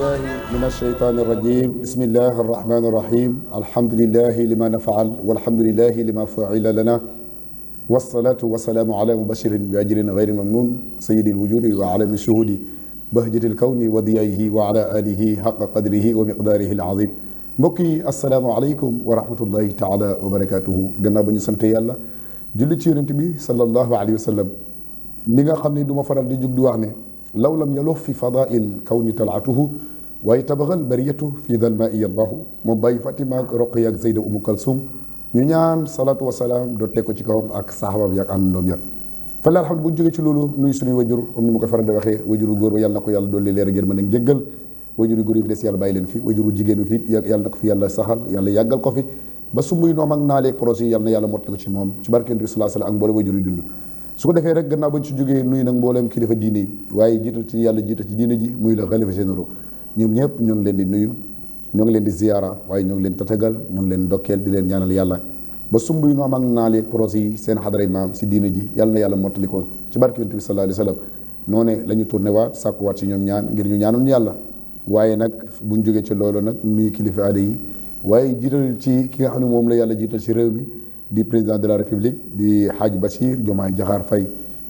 بالله من الشيطان الرجيم بسم الله الرحمن الرحيم الحمد لله لما نفعل والحمد لله لما فعل لنا والصلاة والسلام على مبشر بأجر غير ممنون سيد الوجود وعالم الشهود بهجة الكون وضيائه وعلى آله حق قدره ومقداره العظيم mbokk yi asalaamaaleykum wa rahmatullahi taala wa barakatuhu gannaaw ba ñu sant yàlla julli ci yonent bi sallallahu alayhi wa sallam mi nga xam ne du ma faral di jug di wax ne law lam yalux fi fadail kawni talaatuhu waaye tabaxal bariyatu fi dalmaai allahu moom bàyyi Fatima ak Roqiya ak Zeyda Umu Kalsum ñu ñaan salaatu wasalaam doo teg ko ci kawam ak saxaabam ya ak àndandoom ya fa la alhamdu bu ñu jógee ci loolu nuyu suñuy wajur comme ni ma koy faral di waxee wajuru góor ba yàlla na ko yàlla dolli leer gër mën a jéggal wajuru góor yi fi des yàlla bàyyi leen fi wajuru jigéen fi yàlla na ko fi yàlla saxal yàlla yàggal ko fi ba su muy noom ak naaleeg projet yi yàlla na yàlla mottali ko ci moom ci barke Yonent bi sallallahu alayhi wa sallam ak mboolem wajur yi dund su ko defee rek gannaaw bañ ci jógee nuyu nag mbooleem kilifa diine yi waaye jiital ci yàlla jiital ci diine ji muy la xalifa généraux ñoom ñëpp ñoo ngi leen di nuyu ñoo ngi leen di ziyaara waaye ñoo ngi leen tatagal ñoo ngi leen ndokkeel di leen ñaanal yàlla ba sumb yu noom ak naaleeg projet yi seen xadaray maam si diine ji yàlla na yàlla mottali ko ci barke Yonent bi sallallahu alayhi wa sallam noonu la ñu tourné waat sàkkuwaat ci ñoom ñaan ngir ñu ñaanal ñu yàlla waaye nag buñ jógee ci loolu nag nuyu kilifa aada yi waaye jiital ci ki nga xam ne moom la yàlla jiital ci réew mi di président de la république di Hadj Bassir Diomaye Diakhar Faye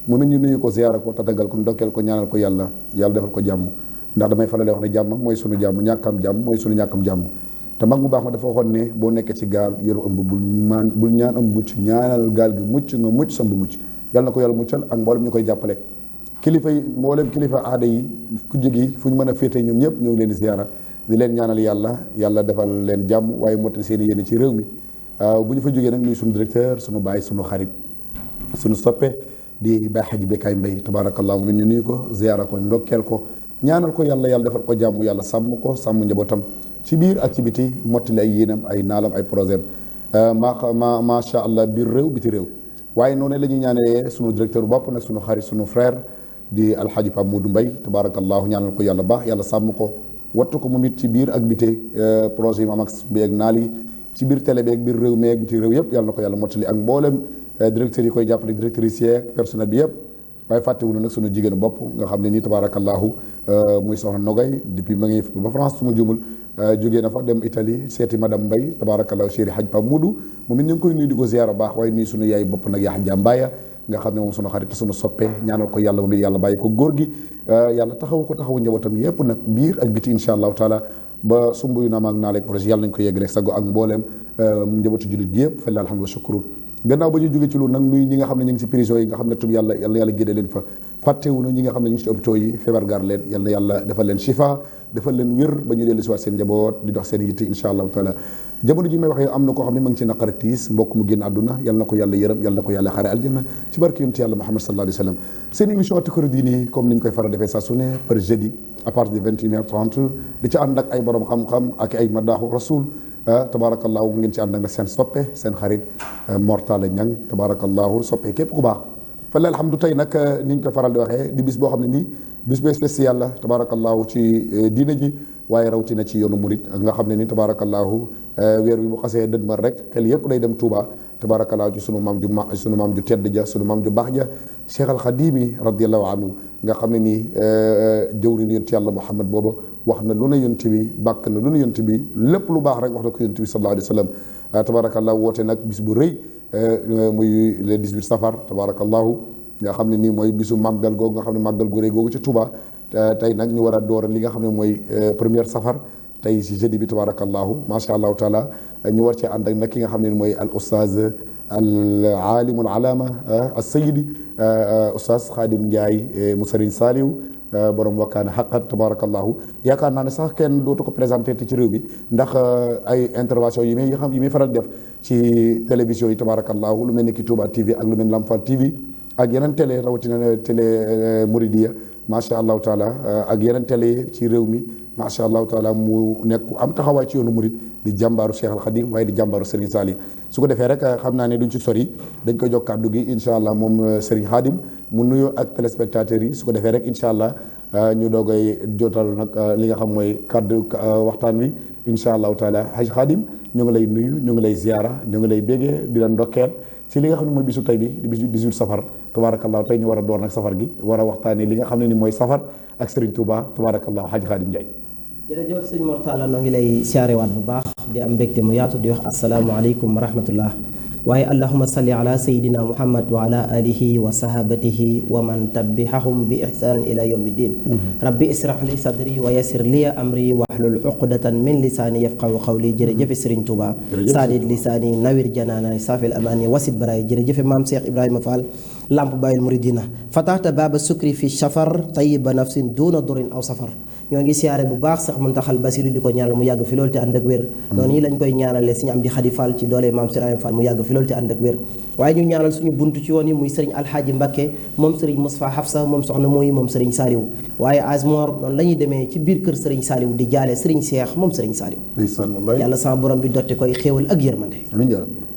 moom it ñu nuyu ko ziyaara ko tatagal ko ndokkeel ko ñaanal ko yàlla defal ko jàmm ndax damay faral di wax ne jàmm mooy sunu jàmm ñàkkam jàmm mooy sunu ñàkkam jàmm te mag mu baax ma dafa waxoon ne boo nekkee ci gaal yoru ëmb bul ñaan ëmb mucc ñaanal gaal gi mucc nga mucc sa ëmb mucc yàlla na ko yàlla muccal ak mboolem ñu koy jàppale kilifa yi mboolem kilifa aada yi ku jógi fu ñu mën a féete ñoom ñëpp ñoo ngi leen di ziyaara di leen ñaanal yàlla defal leen jàmm waaye mottali seen i yéene ci réew mi bu ñu fa jógee nag nuyu suñu directeur suñu baay suñu xarit suñu soppe di Baay Xaji Bekaay Mbay tabarakallah mu ñu nuyu ko ziyaara ko ndokkeel ko ñaanal ko yàlla defal ko jàmm yàlla sàmm ko sàmm njabootam ci biir ak ci biti mottali ay yéenam ay naalam ay projet macha allah biir réew biti réew waaye noonu la ñuy ñaanalee suñu directeur bopp nag suñu xarit suñu frère di alxaaji Pape Modou Mbaye tabarakallahu ñaanal ko yàlla baax yàlla sàmm ko wattu ko moom it ci biir ak bite projet yi maam ak bi ak naal yi ci biir télé bi ak biir réew mi ak biti réew yëpp yàlla na ko yàlla mottali ak mboolem directeurs yi koy jàppale directrices yi ak personnel bi yëpp waaye fàttewuñu nag sunu jigéen bopp nga xam ne nii tabarakallahu muy soxna Nogay depuis ma ngi ba France su ma jumul jógee na fa dem Italie seeti madame Mbaye tabarakallahu chéri Hadj Pape Modou moom it ñu ngi koy nuyu di ko ziyaara baax waaye nuyu sunu yaay bopp nag yaa Hadja Mbaye nga xam ne moom sunu xarit sunu soppe ñaanal ko yàlla moom it yàlla bàyyi ko góor gi yàlla taxawu ko taxawu njabootam yëpp nag biir ak biti insha allahu taala ba sumb yu naam ak naa leeg projet yàlla nañ ko yeggaleeg sago ak mbooleem njabootu jullit gi yëpp fa la alhamdu wa shukru gannaaw ba ñu jógee ci loolu nag nuyu ñi nga xam ne ñu ngi ci prison yi nga xam ne tub yàlla génne leen fa fàttewuñu ñi nga xam ne ñu ngi ci hôpitaux yi feebar gaar leen yàlla defal leen shifa defal leen wér ba ñu dellu si waat seen njaboot di dox seen yitte insha allahu taala jamono ji may waxee am na koo xam ne ma ngi ci naqar ak tiis mbokk mu génn àdduna yàlla na ko yàlla yërëm yàlla na ko yàlla xaare aljanna ci barke yonent yàlla Muhammad sallallahu alayhi wa sallam seen émission Atiqaru Diini comme ni ñu koy faral defee saa su ne par jeudi à partir de 21h30 di ci ànd ak ay borom xam-xam ak ay madaaxu rasul tabarakallahu ngeen ci ànd ak seen soppe seen xarit Mortala Ñang tabarakallahu soppe képp ku baax fa la alhamdu tey nag ni ñu ko faral di waxee di bis boo xam ne nii bis bu spécial la tabarakallahu ci diine ji waaye rawatina ci yoonu murit nga xam ne ni tabarakallahu weer wi bu xasee dëdmal rek xel yëpp day dem Touba tabarakallahu ci sunu maam ju tedd ja sunu maam ju baax ja Cheikh al Xadimi radiallahu anhu nga xam ne nii jëwriñ yonent yàlla Muhammad booba wax na lu ne yonent bi bàkk na lu ne yonent bi lépp lu baax rek wax na ko yonent bi sallallahu alayhi wa sallam tabarakallahu woote nag bis bu rëy muy le 18 safar tabarakallahu nga xam ne nii mooy bisu màggal googu nga xam ne màggal gu rëy googu ci Touba tey nag ñu war a door li nga xam ne mooy première safar tey si jeudi bi tabarakallahu macha allahu taala ñu war cee ànd ak nag ki nga xam ne mooy al oustaz al aalimu al alaama al sayidi oustaz Xaadim Ndiaye mu Sëriñ Saaliw borom wakkaana xaqat tabarakallahu yaakaar naa ne sax kenn dootu ko présenté te ci réew bi ndax ay intervention yi muy faral def ci télévision yi tabarakallahu lu mel ni ki Touba TV ak lu mel ni Lamfal TV ak yeneen télé rawatina télé Mouridiya macha allahu taala ak yeneen télé ci réew mi macha allahu taala mu nekk am taxawaay ci yoonu murid di jàmbaaru Cheikh al Khadim waaye di jàmbaaru Serigne Sali su ko defee rek xam naa ne duñ ci sori dañ koy jox kàddu gi incha allah moom Serigne Khadim mu nuyoo ak téléspectateurs yi su ko defee rek incha allah ñu doogay jotal nag li nga xam mooy kàddu waxtaan wi incha allahu taala Haj Khadim ñu ngi lay nuyu ñu ngi lay ziara ñu ngi lay béggee di la ndokkeel ci li nga xam ne mooy bisu tey bi di bisu 18 safar tabarakallahu tey ñu war a door nag safar gi war a waxtaanee li nga xam ne ni mooy safar ak Serigne Touba tabarakallahu Haj Khadim Ndiaye jërëjëf sëñ Mortalla noo ngi lay siyaarewaat bu baax di am mbégte mu yaatu di wax asalaamualeykum wa rahmatullah waaye allahuma salli ala sayidina muhammad wa ala alihi wa sahabatihi wa man tabi'ahum bi ihsanin ila yawmi din rabbi israh li sadri wa yassir li amri wahlul uqdatan min lisaani yafqahu qawli jërëjëfe sëriñ Tuuba saadid lisaani nawir janaana safil amaani wasit baraay jërëjëfe maam Cheikh Ibrahima Fall lamp bayil muridina fatahta baaba sukri fi safar tayiba nafsin duna durin aw safar ñoo ngi siyaare bu baax sax Muntaxal Basiru di ko ñaanal mu yàgg fi loolu te ànd ak wér noonu yi lañ koy ñaanale suñu am di Xadi Fall ci doole maam Sëriñ Fall mu yàgg fi loolu te ànd ak wér waaye ñu ñaanal suñu buntu ci woon yi muy sëriñ Alxaaji Mbàkke moom sëriñ Moustapha Hafsa moom soxna mooy moom sëriñ Saaliw waaye Asmor noonu la ñuy demee ci biir kër sëriñ Saaliw di jaale sëriñ Seex moom sëriñ Saaliw yàlla sama borom bi dotti koy xéewal ak yërmande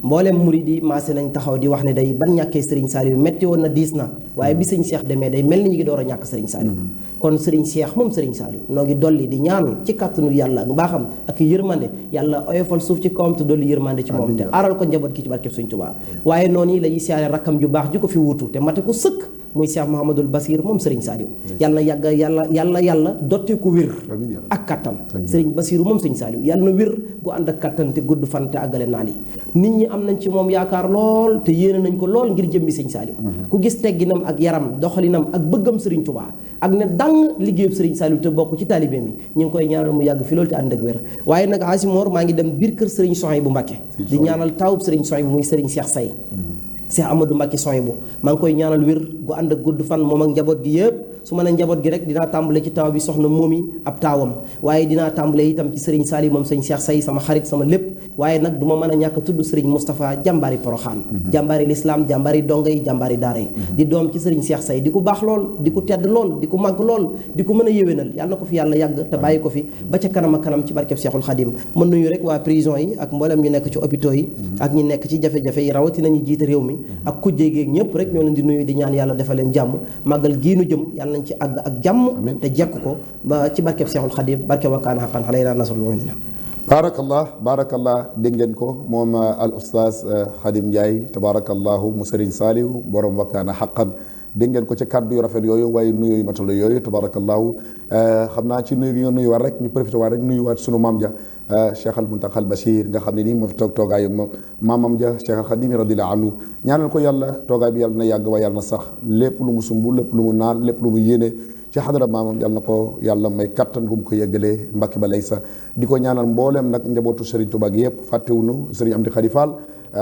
mboolem murid yi maase nañ taxaw di wax ne day ban ñàkkee sëriñ Saaliw metti woon na diis na waaye bi sëriñ Seex demee day mel ni ñu ngi door a ñàkk sëriñ Saaliw kon sëriñ Seex moom sëriñ Saaliw noo ngi dolli di ñaan ci kàttanu yàlla ak mbaaxam ak yërmande yàlla oyofal suuf ci kawam te dolli yërmande ci moom te aaral ko njaboot ki ci barkeb Sëriñ Tuubaa waaye noonu la ñuy siyaare rakkam ju baax ji ko fi wuutu te mate ko sëkk muy Cheikh Mouhamadul Basir moom Serigne Saliou yàlla na yàgg yàlla dotti ko wér ak kattan Serigne Basiru moom Serigne Saliou yàlla na wér gu ànd ak kattan te gudd fan te àggale naal yi nit ñi am nañ ci moom yaakaar lool te yéene nañ ko lool ngir jëmmi Serigne Saliou ku gis tegginam ak yaram doxalinam ak bëggam Serigne Touba ak ne dang liggéeyub Serigne Saliou te bokk ci taalibe mi ñu ngi koy ñaanal mu yàgg fi loolu te ànd ak wér waaye nag Asimor maa ngi dem biir kër Serigne Souhaïbou Mbacké di ñaanal taawub Serigne Souhaïbou muy Serigne Cheikh Say Cheikh Amadou Mbacké Souhaïbou maa ngi koy ñaanal wér gu ànd ak gudd fan moom ak njaboot gi yëpp su ma nee njaboot gi rek dinaa tàmbale ci taw bi soxna moomi ab taawam waaye dinaa tàmbale itam ci Serigne Sali moom sëñ Cheikh Say sama xarit sama lépp waaye nag du ma mën a ñàkk a tudd Serigne Moustapha jàmbaari Poroxaan jàmbaari lislaam jàmbaari donga yi jàmbaari daara yi di doom ci Serigne Cheikh Say di ko baax lool di ko tedd lool di ko màgg lool di ko mën a yéwénal yàlla na ko fi yàlla yàgg te bàyyi ko fi ba ca kanam ak kanam ci barkeb Cheikhul Khadim mën nuyu rek waa prison yi ak mboolem ñu nekk ci hôpitaux yi ak ñi nekk ci jafe-jafe yi rawatina ñu jiite réew mi ak kujjee ñëpp rek ñoo leen di nuyu di ñaan yàlla defal leen jàmm màggal giinu jëm yàlla nañ ci àgg ak jàmm te jekk ko ba ci barkeb Seexul Xadiim barke wakkaan xaqan alaynaa nasrul mu'miniin baarakallah dégg ngeen ko moom al oustaz Khadim Ndiaye tabaarakallahu mu Serigne Saliou borom wakkaana xaqan dégg ngeen ko ci kàddu yu rafet yooyu waaye nuyu yu matala yooyu tabaarakallahu xam naa ci nuyu gi nga nuyu war rek ñu profité waat rek nuyu waat sunu maam ja Cheikh al Muntaxal Bachir nga xam ne nii moo fi toog toogaayu moom maamam ja Cheikh al Xadim radiyallahu anhu ñaanal ko yàlla toogaay bi yàlla na yàgg waaye yàlla na sax lépp lu mu sumb lépp lu mu naan lépp lu mu yéene ci xadara maamam yàlla na ko yàlla may kattan gu mu ko yeggalee Mbàkke ba lay sa di ko ñaanal mbooleem nag njabootu Serigne Touba gi yëpp fàttewunu Serigne Amdi Khady Fall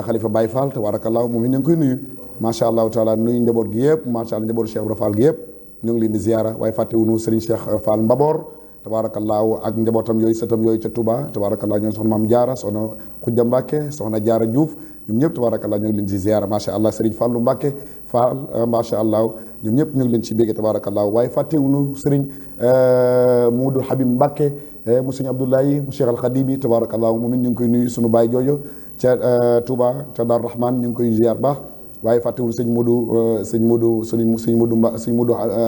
Khalifa Baye Fall tabarakallahu moom it ñu ngi koy nuyu macha allahu taala nuyu njaboot gi yëpp macha allah njabootu Cheikh Ibra Fall gi yëpp ñu ngi leen di ziara waaye fàttewunu Serigne Cheikh Fall Mbabor tabarakallahu ak njabootam yooyu sëtam yooyu ca Touba tabarakallahu ñoom soxna Maam Jaara soxna Xujja Mbàkke soxna Jaara Diouf ñoom ñëpp tabarakallahu ñu ngi leen di ziara macha allah Serigne Fallu Mbàkke Fall macha allah ñoom ñëpp ñu ngi leen ci bégge tabarakallahu waaye fàttewunu Serigne Moudou Habib Mbàkke mu Serigne Abdoulaye mu Cheikh al Khadimi tabarakallahu moom it ñu ngi koy nuyu sunu baay joojo ca Touba ca Dar Rahman ñu ngi koy ziar baax waaye fàttewul sëñ Modou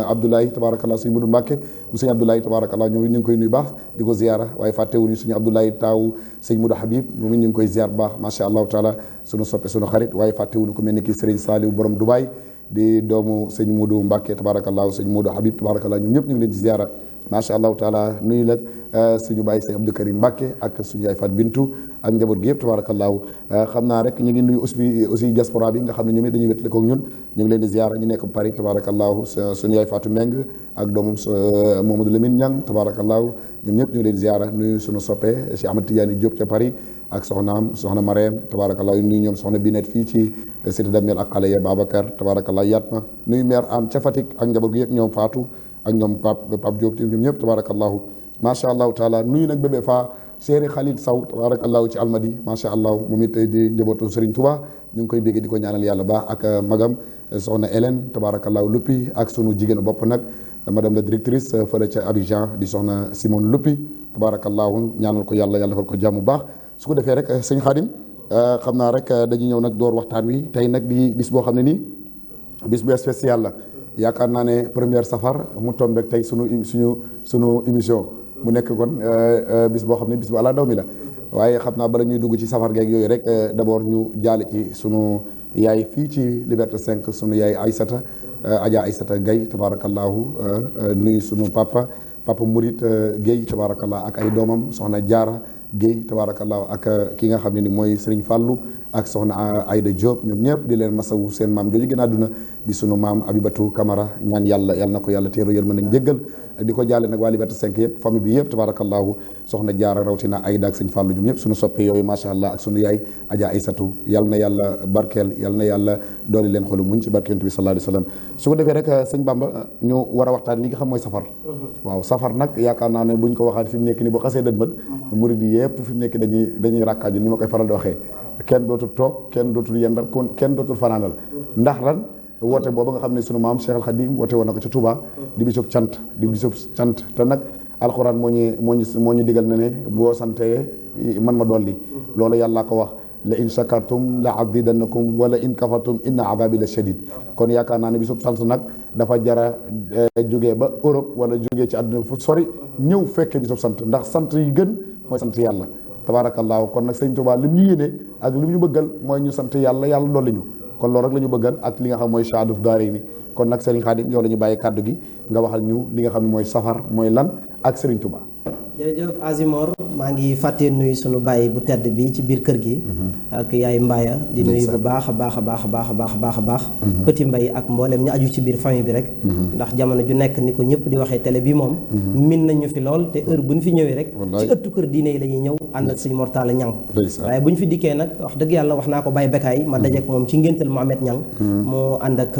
Abdoulaye tabarakallah sëñ Modou Mbacke mu sëñ Abdoulaye tabarakallah ñoom ñu ngi koy nuyu baax di ko ziara waaye fàttewul ñu sëñ Abdoulaye taaw sëñ Modou Habib moom ñu ngi koy ziar baax macha allahu taala sunu soppe sunu xarit waaye fàttewul ku mel ni kii Serigne Saliou borom Dubaay di doomu sëñ Modou Mbacke tabarakallah sëñ Modou Habib tabarakallah ñoom ñëpp ñu ngi leen di ziara macha allahu taala nuyu la suñu bàyyi sëñ Abdou Karim Mbacke ak suñu yaay Fat Bintu ak njaboot gi yëpp tabarakallahu xam naa rek ñu ngi nuyu aussi diaspora bi nga xam ne ñoom it dañuy wéttale ko ñun ñu ngi leen di ziara ñu nekk Paris tabarakallahu suñu yaay Fatou Meng ak doomam Mamadou Lamine Niang tabarakallahu ñoom ñëpp ñu ngi leen di ziara nuyu suñu soppe Cheikh Ahmad Tidiane Diop ca Paris ak soxna Marème tabarakallahu nuyu ñoom soxna Binet fii ci cité Damel ak xale ya Babacar tabarakallahu Yatma nuyu maire Anne ca Fatick ak njaboot gi yëpp ñoom Fatou ak ñoom Pape Diop ñoom ñëpp tabarakallahu macha allahu taala nuyu nag bébé fa Cheikh Khalid Sow tabarakallahu ci Almadi macha allah moom it di njabootu Serigne Touba ñu ngi koy bégg di ko ñaanal yàlla baax ak magam soxna Hélène tabarakallahu Luppi ak sunu jigéen bopp nag madame la directrice fële ca Abidjan di soxna Simone Luppi tabarakallahu ñaanal ko yàlla defal ko jàmm bu baax su ko defee rek sëñ Khadim xam naa rek dañuy ñëw nag door waxtaan wi tey nag di bis boo xam ne nii bis bu spécial la yaakaar naa ne première safar mu tombeek tey sunu émission mu nekk kon bis boo xam ne bis bu àla daw mi la waaye xam naa bala ñuy dugg ci safar geeg yooyu rek d'abord ñu jaale ci sunu yaay fii ci Liberté 5 sunu yaay Aïssata Adja Aïssata Gaye tabarakallahu nuyu sunu papa papa Murit Guèye tabarakallah ak ay doomam soxna Jaara Guèye tabarakallah ak ki nga xam ne ni mooy Serigne Fallou ak soxna Aïda Diop ñoom ñëpp di leen masawu seen maam jooju gën a àdduna di sunu maam Abibatu Camara ñaan yàlla na ko yàlla teeru yërmande nañ jéggal di ko jaale nag waa Liberté 5 yëpp famille bi yëpp tabarakallahu soxna Jaara rawatina Aïda ak Serigne Fallou ñoom ñëpp sunu soppe yooyu macha allah ak sunu yaay Adja Aïssatou yàlla na yàlla barkeel yàlla na yàlla dooli leen xolu muñ ci barke Yonent bi sallallahu alayhi wa sallam su ko defee rek sëñ Bamba ñu war a waxtaan li nga xam mooy safar waaw safar nag yaakaar naa ne buñ ko waxaat fi mu nekk ni boo xasee dënmat murid yi yëpp fi mu nekk dañuy rakkaaju ni ma koy faral di waxee kenn dootul toog kenn dootul yendal kenn dootul fanaanal ndax lan woote booba nga xam ne sunu maam Cheikh Al Khadim woote woon na ko ca Touba di bisub cant te nag alxuraan moo ñu digal na ne boo santee man ma dolli loolu yàlla ko wax la in shakartum la azidannakum wala in kafartum inna azabi la shadid kon yaakaar naa ne bisub sant nag dafa jara jógee ba Europe wala jógee ci àdduna fu sori ñëw fekke bisub sant ndax sant yi gën mooy sant yàlla tabaarakallaahu kon nag sëñ Tuubaa lim ñu yéene ak lim ñu bëggal mooy ñu sant yàlla dolli ñu kon loolu rek la ñu bëggal ak li nga xam mooy Saadatu Daarayni kon nag Serigne Khadim yow la ñu bàyyi kàddu gi nga waxal ñu li nga xam mooy safar mooy lan ak Serigne Touba. jërëjëf Azimor maa ngi fàttee nuyu sunu bàyyi bu tedd bi ci biir kër gi ak yaay Mbaaya di nuyu bu baax a baax a baax a baax a baax a baax a baax Petit Mbay ak mboolem ñu aju ci biir famille bi rek ndax jamono ju nekk ni ko ñëpp di waxee télé bi moom min nañu fi lool te heure bu ñu fi ñëwee rek ci ëttu kër diine yi la ñuy ñëw ànd ak sëñ Mortala Ñang waaye bu ñu fi dikkee nag wax dëgg yàlla wax naa ko Baye Bekaay ma dajeek moom ci ngéntal Mohamed Ñang moo ànd ak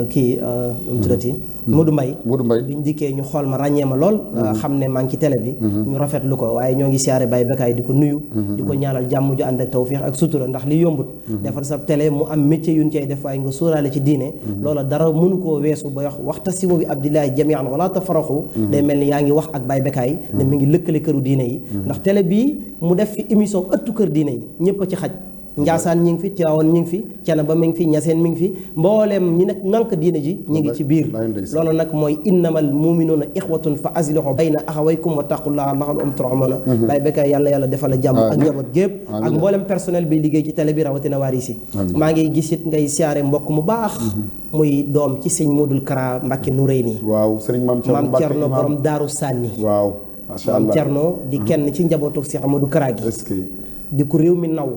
kii mu tuddati Modou Mbay bi ñu dikkee ñu xool ma ràññee ma lool xam ne maa ngi ci télé bi ñu rafetlu ko waaye ñoo ngi siyaare Baye Bekaay di ko nuyu di ko ñaanal jàmm ju ànd ak tawfiix ak sutura ndax li yombut defar sa télé mu am métier yuñ cay def waaye nga sóoraale ci diine loola dara mënu koo weesu ba wax waxtasimu bi abdillahi jamian wala tafaraxu day mel ni yaa ngi wax ak Baye Bekaay ne mi ngi lëkkale këru diine yi ndax télé bii mu def fi émission ëttu kër diine yi ñëpp a ci xaj Njaasaan ñi ngi fi Tiwaawan ñi ngi fi Canaba mi ngi fi Ñaseen mi ngi fi mbooleem ñi nekk ngànk diine ji ñi ngi ci biir loolu nag mooy innamal muminuuna ixwatun fa aslihu bayna axawaykum wa taqullaha la'allakum turhamuuna Baye Bekaay yàlla defal la jàmm ak njaboot gépp ak mbooleem personnel bi liggéey ci télé bi rawatina waa RISI maa ngi gisit ngay siyaare mbokk mu baax muy doom ci sëñ Modou Kara Mbacke Nouréyni waaw sëriñ Maam Cerno borom Daaru Sànni waaw macha Allah Maam Cerno di kenn ci njabootu Cheikh Amadou Kara gi di ko réew mi naw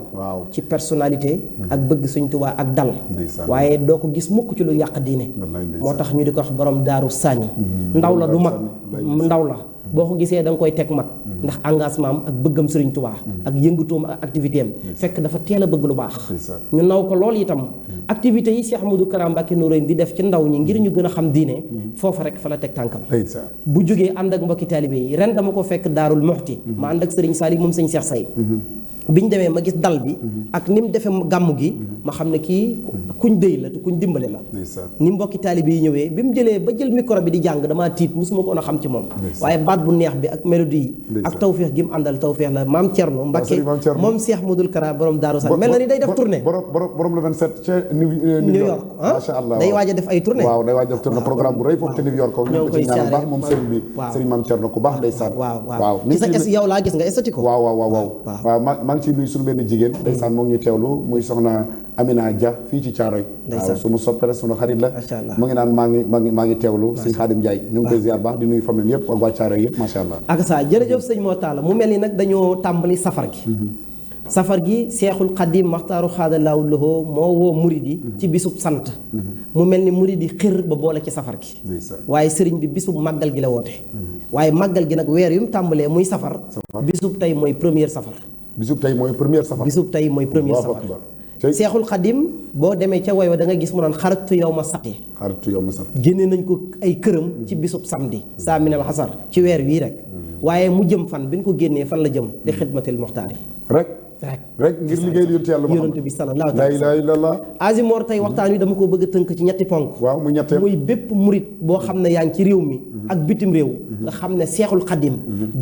ci personnalité ak bëgg Sëñ Tuubaa ak dal waaye doo ko gis mukk ci lu yàq diine moo tax ñu di ko wax borom Daaru Sànni ndaw la du mag ndaw la boo ko gisee da nga koy teg mat ndax engagement am ak bëggam Sëriñ Tuubaa ak yëngatoom ak activité am fekk dafa teel a bëgg lu baax ñu naw ko lool itam activité yi Cheikh Amadou Kara Mbacke Nouréyni di def ci ndaw ñi ngir ñu gën a xam diine foofa rek fa la teg tànkam bu jógee ànd ak mbokki taalibe yi ren dama ko fekk Daarul Muxti ma ànd ak Sëriñ Saliou moom Sëñ Cheikh Say biñ demee ma gis dal bi ak ni mu defee gàmmu gi ma xam ne kii kuñ déy la te kuñ dimbale la ni mbokki taalibe yi ñëwee bi mu jëlee ba jël micro bi di jàng damaa tiit musuma ko a xam ci moom waaye baat bu neex bi ak mélodie yi ak tawféex gi mu àndal tawféex la Maam Cerno Mbacke moom Cheikh Modou Kara borom Daaru Sànni mel na ni day def tournée borom le 27 ca New York macha Allah day waaj a def ay tournée waaw day waaj a def tournée programme bu rëy foofu ca New York ñoo koy ñaanal baax moom sëriñ bi sëriñ Maam Cerno ku baax ndeysaan waaw yow laa gis nga estati ko waaw maa ngi ciy nuyu suñu benn jigéen ndeysaan moo ngi ñuy teewlu muy soxna Amina Dia fii ci Caaroy waaw suñu soppere suñu xarit la mu ngi naan maa ngi teewlu sëñ Xaadim Njaay ñu ngi koy ziar baax di nuyu famille yëpp ak waa Caaroy yëpp macha allah ak sa jërëjëf sëñ Moo Taala mu mel ni nag dañoo tàmbali safar gi Seexul Xadim Maxtaaru xaadalaawu loxo moo woo murid yi ci bisub sant mu mel ni murid yi xër ba boole ci safar gi waaye sëriñ bi bisub màggal gi la woote waaye màggal gi nag weer yu mu tàmbalee muy safar bisub tey mooy première safar bisub tey mooy première safar Seexul Xadim boo demee ca woy wa da nga gis mu naan xaratu yow ma sabti génne nañ ko ay këram ci bisub samedi saa minal xasar ci weer wii rek waaye mu jëm fan bi ñu ko génnee fan la jëm di xidmatil muxtaar yi rek ngir liggéey li yonent bi sallallahu alayhi wa sallam Azimor tey waxtaan wi dama ko bëgg a tënk ci ñetti ponk waaw mu ñetteel muy bépp murit boo xam ne yaa ngi ci réew mi ak bitim réew nga xam ne Seexul Xadim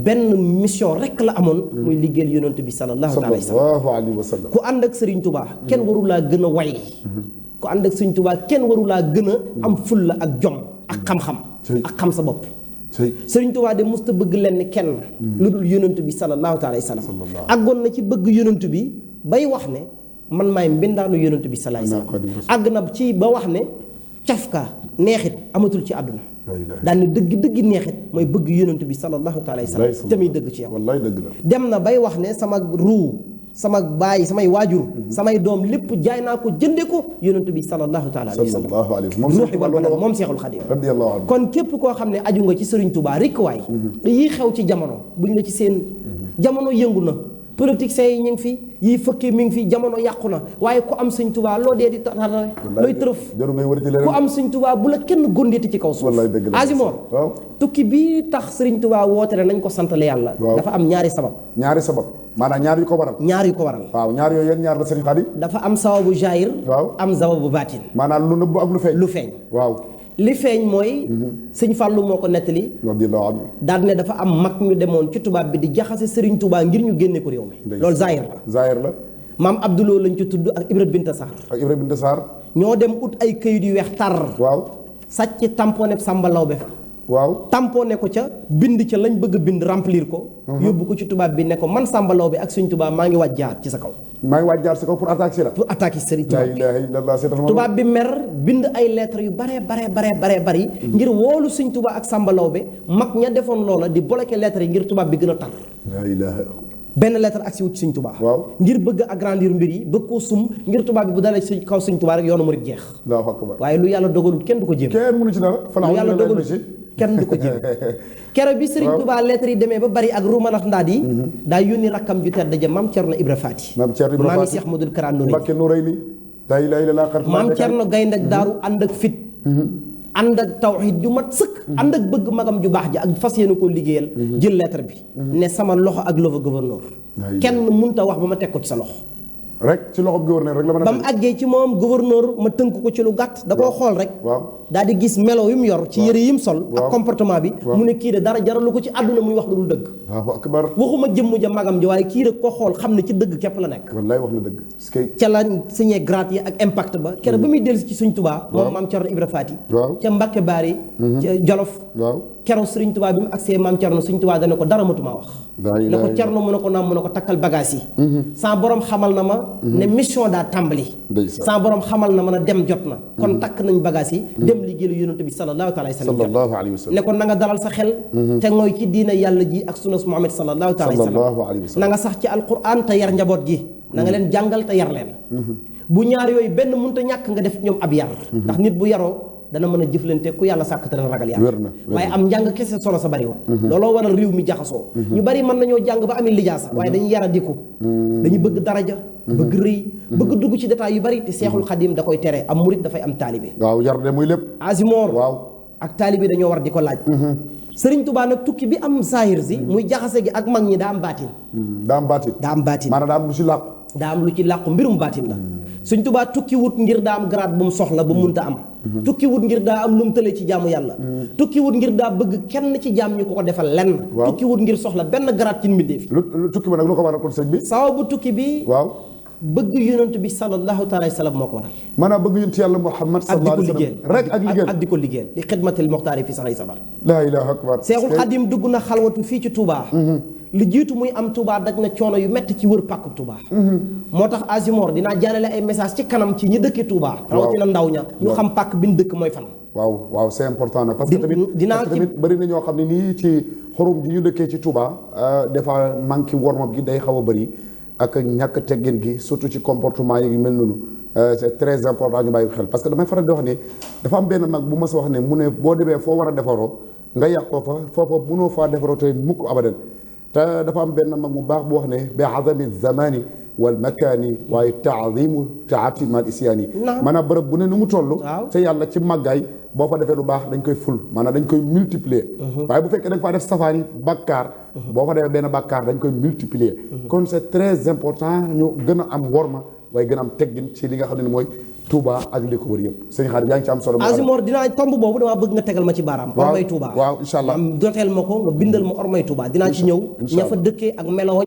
benn mission rek la amoon muy liggéeyal yonent bi sallallahu alayhi wa sallam ku ànd ak Sëriñ Tuubaa kenn warulaa gën a way ku ànd ak Sëriñ Tuubaa kenn warulaa gën a am fulla ak jom ak xam-xam ak xam sa bopp Sëriñ Tuubaa de musta bëgg lenn kenn lu dul yonent bi sallallahu alayhi wa sallam àggoon na ci bëgg yonent bi bay wax ne man maay mbindaanu yonent bi sallallahu alayhi wa sallam àgg na ci ba wax ne cafka neexit amatul ci àdduna daan ne dëgg neexit mooy bëgg yonent bi sallallahu taala alayhi wa sallam te muy dëgg ci yow. wallaay dëgg la. dem na bay wax ne sama ruu sama baay samay waajur samay doom lépp jaay naa ko jënde ko yonent bi sallallahu taala alayhi wa sallam ruuxi wal badan moom Seexul Xadiim radiyallahu anhu. kon képp koo xam ne aju nga ci Sëriñ Tuubaa rikk waay yii xew ci jamono buñ la ci seen jamono yëngu na politiciens yi ñu ngi fi yii fëkkee mi ngi fi jamono yàqu na waaye ku am Sëñ Tuubaa loo dee di tarare looy tërëf ku am Sëñ Tuubaa bu la kenn góndeeti ci kaw suuf Azimor tukki bi tax Sëriñ Tuubaa woote ne nañ ko santale yàlla dafa am ñaari sabab maanaam ñaar yu ko waral waaw ñaar yooyu yéen ñaar la Sëriñ Xaadim dafa am sababu jaahir am sababu baatin maanaam lu nëbb ak lu feeñ waaw li feeñ mooy sëñ Fàllu moo ko nettali daal ne dafa am mag ñu demoon ci tubaab bi di jaxase Sëriñ Tuubaa ngir ñu génne ko réew mi loolu zaahir la maam Abdouloo lañ ci tudd ak Ibra Binta Sarr ñoo dem ut ay këyit yu weex tar waaw sàcc tamponné Sàmba Lawbe fa waaw tamponné ko ca bind ca lañ bëgg a bind remplir ko yóbbu ko ci tubaab bi ne ko man Sàmba Lawbe ak Sëñ Tuubaa maa ngi waaj jaar ci sa kaw pour attaquer Sëriñ tubaab bi mer bind ay lettres yu bari ngir woolu Sëñ Tuubaa ak Sàmba Lawbe mag ña defoon loola di bloquer lettres yi ngir tubaab bi gën a tar benn lettre agsi wut Sëñ Tuubaa ngir bëgg a agrandir mbir yi bëgg koo sum ngir tubaab bi bu dalee ci kaw Sëñ Tuubaa rek yoonu murid jeex waaye lu yàlla dogalul kenn du ko jéem lu yàlla dogalul kenn du ko jéem kero bi Sëriñ Tuubaa lettre yi demee ba bari ak rumanax ndaat yi daa yónni rakkam ju tedd ja maam Cerno Ibra Faati maami Cheikh Ahmadul Kara Noreyni maam Cerno gaynde ak daaru ànd ak fit ànd ak tawxiid ju mat sëkk ànd ak bëgg magam ju baax ji ak fas yéene koo liggéeyal jël lettre bi ne sama loxo ak loxo gouverneur kenn mënta wax ba ma teg ko ci sa loxo rek ci loxo gouverneur rek la mën a ba mu àggee ci moom gouverneur ma tënk ko ci lu gàtt da koo xool rek daal di gis melo yu mu yor ci yëre yi mu sol ak comportement bi mu ne kii de dara jaralu ko ci àdduna muy wax lu dul dëgg waxuma jëmm ja magam ji waaye kii rek ko xool xam ne ci dëgg képp la nekk wallaay wax na dëgg ca la signé grade yi ak impact ba keroog ba muy dellusi ci Sëñ Tuubaa moom maam Cerno Ibra Faati ca Mbàkke Baari ca Jolof keroog Sëriñ Tuubaa bi mu agsee maam Cerno Sëñ Tuubaa dana ko dara matuma wax ne ko Cerno mu ne ko naam mu ne ko takkal bagage yi sa borom xamal na ma ne mission daa tàmbali sa borom xamal na ma ne dem jot na kon takk nañ bagage yi dem liggéeyal yonent bi sallallahu alayhi wa sallam ne ko na nga dalal sa xel te ngooy ci diina yàlla ji ak sunnas Muhammad sallallahu alayhi wa sallam na nga sax ci alquran te yar njaboot gi na nga leen jàngal te yar leen bu ñaar yooyu benn mënta ñàkk nga def ñoom ab yar ndax nit bu yaroo dana mën a jëflante ku yàlla sàkk te dana ragal yàlla waaye am njàng kese solo sa bariwul looloo waral réew mi jaxasoo ñu bari mën nañoo jàng ba amee lijaasa waaye dañuy yara diku dañuy bëgg daraja bëgg rëy bëgg dugg ci détails yu bari te Seexul Xadiim da koy tere am murit dafay am taalibe waaw yar de muy lépp Azimor ak taalibe dañoo war di ko laaj Sëriñ Tuubaa nag tukki bi am saahir si muy jaxase gi ak mag ñi daa am baatin maanaam daa am lu ci làqu daa am lu ci làqu mbirum baatin la Sëriñ Tuubaa tukki wut ngir daa am grade bu mu soxla bu mu munta am tukki wut ngir daa am lu mu tële ci jaamu yàlla tukki wut ngir daa bëgg kenn ci jaam ñu ko defal lenn tukki wut ngir soxla benn grade ci mbindeef lu tukki ba nag lu ko waral kon sëñ bi sababu tukki bi bëgg yonent bi sallallahu taala alayhi wa sallam moo ko waral maanaam bëgg yonent yàlla Muhammad sallallahu alayhi wa sallam rek ak di ko liggéeyal li xidmatil muxtaari fi saxay safar laa ilaaha akbar Seexul Xadiim dugg na xalwatu fii ci Touba li jiitu muy am Touba daj na coono yu metti ci wër pàkku Touba moo tax Azimor dinaa jàllale ay message ci kanam ci ñi dëkkee Touba rawatina ndaw ña ñu xam pàkk bi ñu dëkk mooy fan waaw c'est important nag parce que tamit bëri na ñoo xam ne nii ci xorum ji ñu dëkkee ci Touba des fois manque worma gi day xaw a bëri ak ñàkk teggin gi surtout ci comportement yi mel noonu c'est très important ñu bàyyi xel parce que damay faral di wax ni dafa am benn mag bu ma sa wax ne mu ne boo demee foo war a defaroo nga yàqoo fa foofa mënoo faa defaroo te mukk abadan te dafa am benn mag mu baax bu wax ne bi azami zamani wal makaani waaye taadimu taati mal isyaani maanaam bërëb bu ne nu mu toll te yàlla ci màggaay boo fa defee lu baax dañ koy ful maanaam dañ koy multiplier waaye bu fekkee da nga faa def safaani bàkkaar boo fa defee benn bàkkaar dañ koy multiplier kon c'est très important ñu gën a am worma waaye gën a am teggin ci li nga xam ne mooy Touba ak li ko wër yëpp sëñ Xaadim yaa ngi ci am solo Azimor dinaa tomb boobu damaa bëgg nga tegal ma ci baaraam ormay Touba waaw incha allah doteel ma ko nga bindal ma ormay Touba dinaa ci ñëw ña fa dëkkee ak melo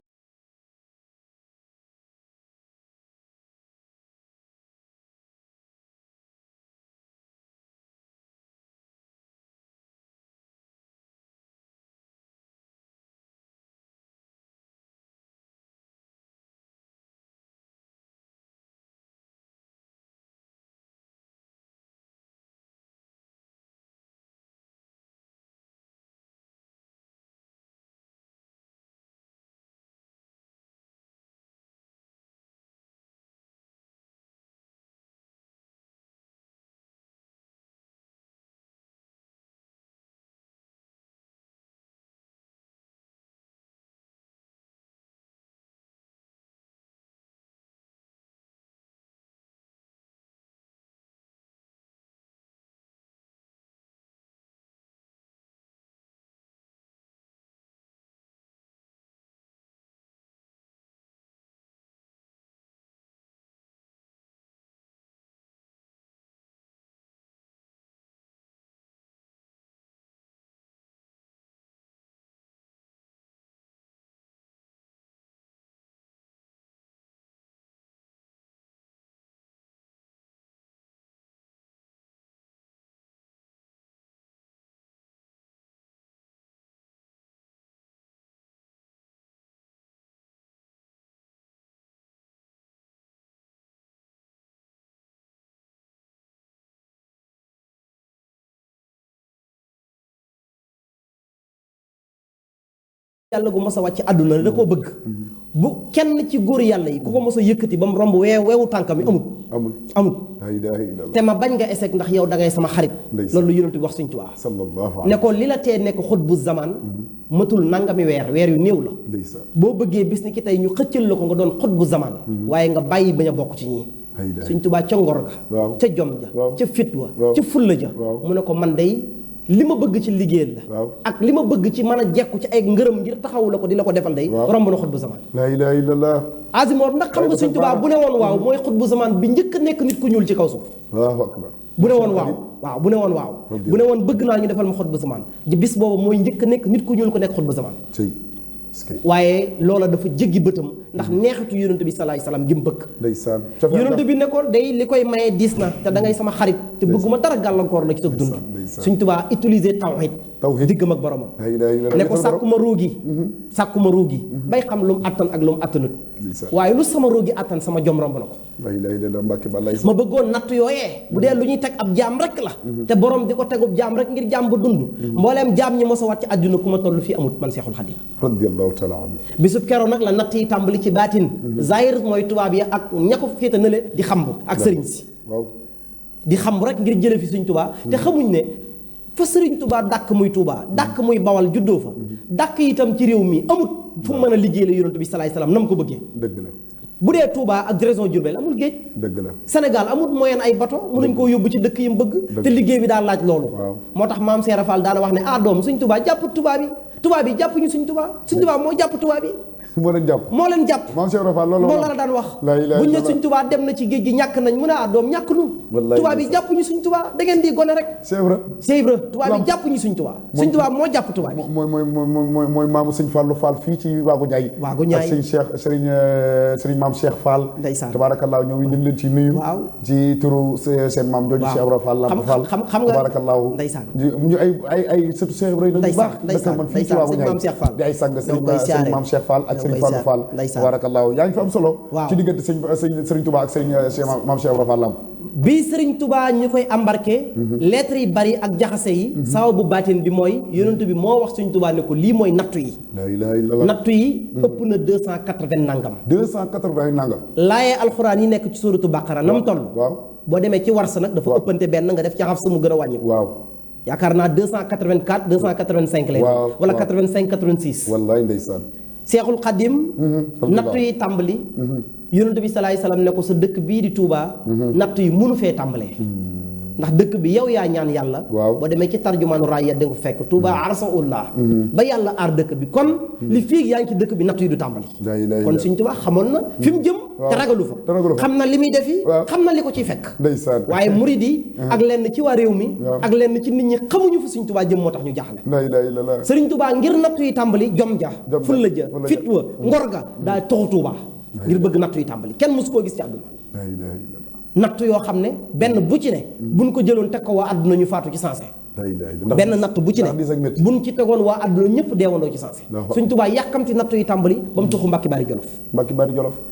yàlla gu mos a wàcc àdduna da koo bëgg bu kenn ci góor yàlla yi ku ko mos a yëkkati ba mu romb weewu tànkam yi amul te ma bañ nga échec ndax yow da ngay sama xarit loolu lu yonent bi wax Sëñ Tuubaa ne ko li la tee nekk xutbu zaman matul nangami weer yu néew la boo bëggee bis ni ki tey ñu xëccal la ko nga doon xutbu zaman waaye nga bàyyi bañ a bokk ci ñii Sëñ Tuubaa ca ngor ga ca jom ja ca fit wa ca fulla ja mu ne ko man day li ma bëgg ci liggéeyal la ak li ma bëgg ci mën a jekku ci ay ngërëm ngir taxawu la ko di la ko defal day romb na xutbu zaman laa ilaaha illallaah Azimoor ndax xam nga Sëñ Tuubaa bu ne woon waaw mooy xutbu zaman bi njëkk a nekk nit ku ñuul ci kaw suuf Allaahu akbar bu ne woon waaw bu ne woon waaw bu ne woon bëgg naa ñu defal ma xutbu zaman bis boobu mooy njëkk a nekk nit ku ñuul ko nekk xutbu zaman waaye loola dafa jéggi bëtam ndax neexitu yonent bi salaay salaam gi mu bëgg yonent bi ne ko day li koy maye diis na te da ngay sama xarit te bëgguma dara gàllankoor la ci sa dund Sëñ Tuubaa utiliser tawhid diggam ak boromam ne ko sàkkuma ruugi bay xam lu mu attan ak lu mu attanut waaye lu sama ruugi attan sama jom romb na ko ma bëggoon natt yooyee bu dee lu ñuy teg ab jaam rek la te borom di ko tegub jaam rek ngir jaam ba dund mbooleem jaam ñi mos a wat ci àdduna ku ma toll fii amut man Seexul Xadiim bisub keroog nag la natt yi tàmbali ci baatin zahir mooy tubaab yi ak ña ko féete na le di xamb ak sëriñ si di xamb rek ngir jële fi Sëñ Tuubaa te xamuñ ne fa Sëriñ Tuubaa dàkk muy Tuubaa dàkk muy Bawal juddoo fa dàkk itam ci réew mi amut fu mu mën a liggéey la yonent bi salaay salaam na mu ko bëggee dëgg la bu dee Touba ak région Diourbel amul géej dëgg la Sénégal amul moyen ay bateau mënuñ koo yóbbu ci dëkk yi mu bëgg te liggéey bi daal laaj loolu moo tax maam Seera Fall daana wax ne doom Sëñ Tuubaa jàpp tubaab yi jàpp ñu Sëñ Tuubaa moo jàpp tubaab yi moo leen jàpp maam Seera Fall loolu la daan wax buñ ne Sëñ Tuubaa dem na ci géej gi ñàkk nañ mu ne doom ñàkk nu tubaab yi jàpp ñu Sëñ Tuubaa da ngeen di gone rek c'est vrai tubaab yi jàpp ñu Sëñ Tuubaa moo jàpp tubaab yi mooy maamu Sëñ Fallu Fall fii ci Waagu Ñaay ak sëñ Cheikh sëriñ maam Cheikh Fall tabaarakallaahu ñoom ñu leen ci nuyu ci turu seen maam jooju Cheikh Ibra Fall Lamp Fall xam nga tabaarakallaahu ñu ay sëtu Cheikh Ibra yu baax dëkk man fii ci Waagu Ñaay di ay sang sëriñ maam Cheikh Fall ak sëriñ Fallu Fall tabaarakallaahu yaa ngi fi am solo ci diggante sëriñ Touba ak sëriñ maam Cheikh Ibra Fall Lamp bii Sëriñ Tuubaa ñu koy embarqué lettres yi bari ak jaxase yi sababu bu baatin bi mooy yonent bi moo wax Sëriñ Tuubaa ne ko lii mooy nattu yi nattu yi ëpp na 280 nangam laayee alxuraan yi nekk ci suuratu Baqara na mu toll boo demee ci warsa nag dafa ëppante benn nga def ci xaf sa mu gën a wàññi yaakaar naa 284 285 lay wala 85 86 wallaay ndeysaan Seexul Xadim nattu yi tàmbali yonent bi salaay salaam ne ko sa dëkk bii di Touba nattu yi mënu fee tàmbalee ndax dëkk bi yow yaa ñaan yàlla boo demee ci tarjumaanu raaya da nga ko fekk Touba arsaullah ba yàlla aar dëkk bi kon li fii yaa ngi ci dëkk bi nattu yi du tàmbali kon Sëñ Touba xamoon na fi mu jëm te ragalu fa xam na li muy defi xam na li ko ciy fekk waaye murid yi ak lenn ci waa réew mi ak lenn ci nit ñi xamuñu fa Sëñ Touba jëm moo tax ñu jaaxle Sëriñ Touba ngir nattu yi tàmbali jom ja fulla ja fit wa ngor ga daa toxu Touba ngir bëgg nattu yi tàmbali kenn mosu koo gis ci àdduna natt yoo xam ne benn bu ci ne buñ ko jëloon teg ko waa àdduna ñu faatu ci sensé benn natt bu ci ne buñ ci tegoon waa àdduna ñëpp deewandoo ci sensé Sëñ Tuubaa yàkkamti natt yi tàmbali ba mu tuxu Mbàkke Bari Jolof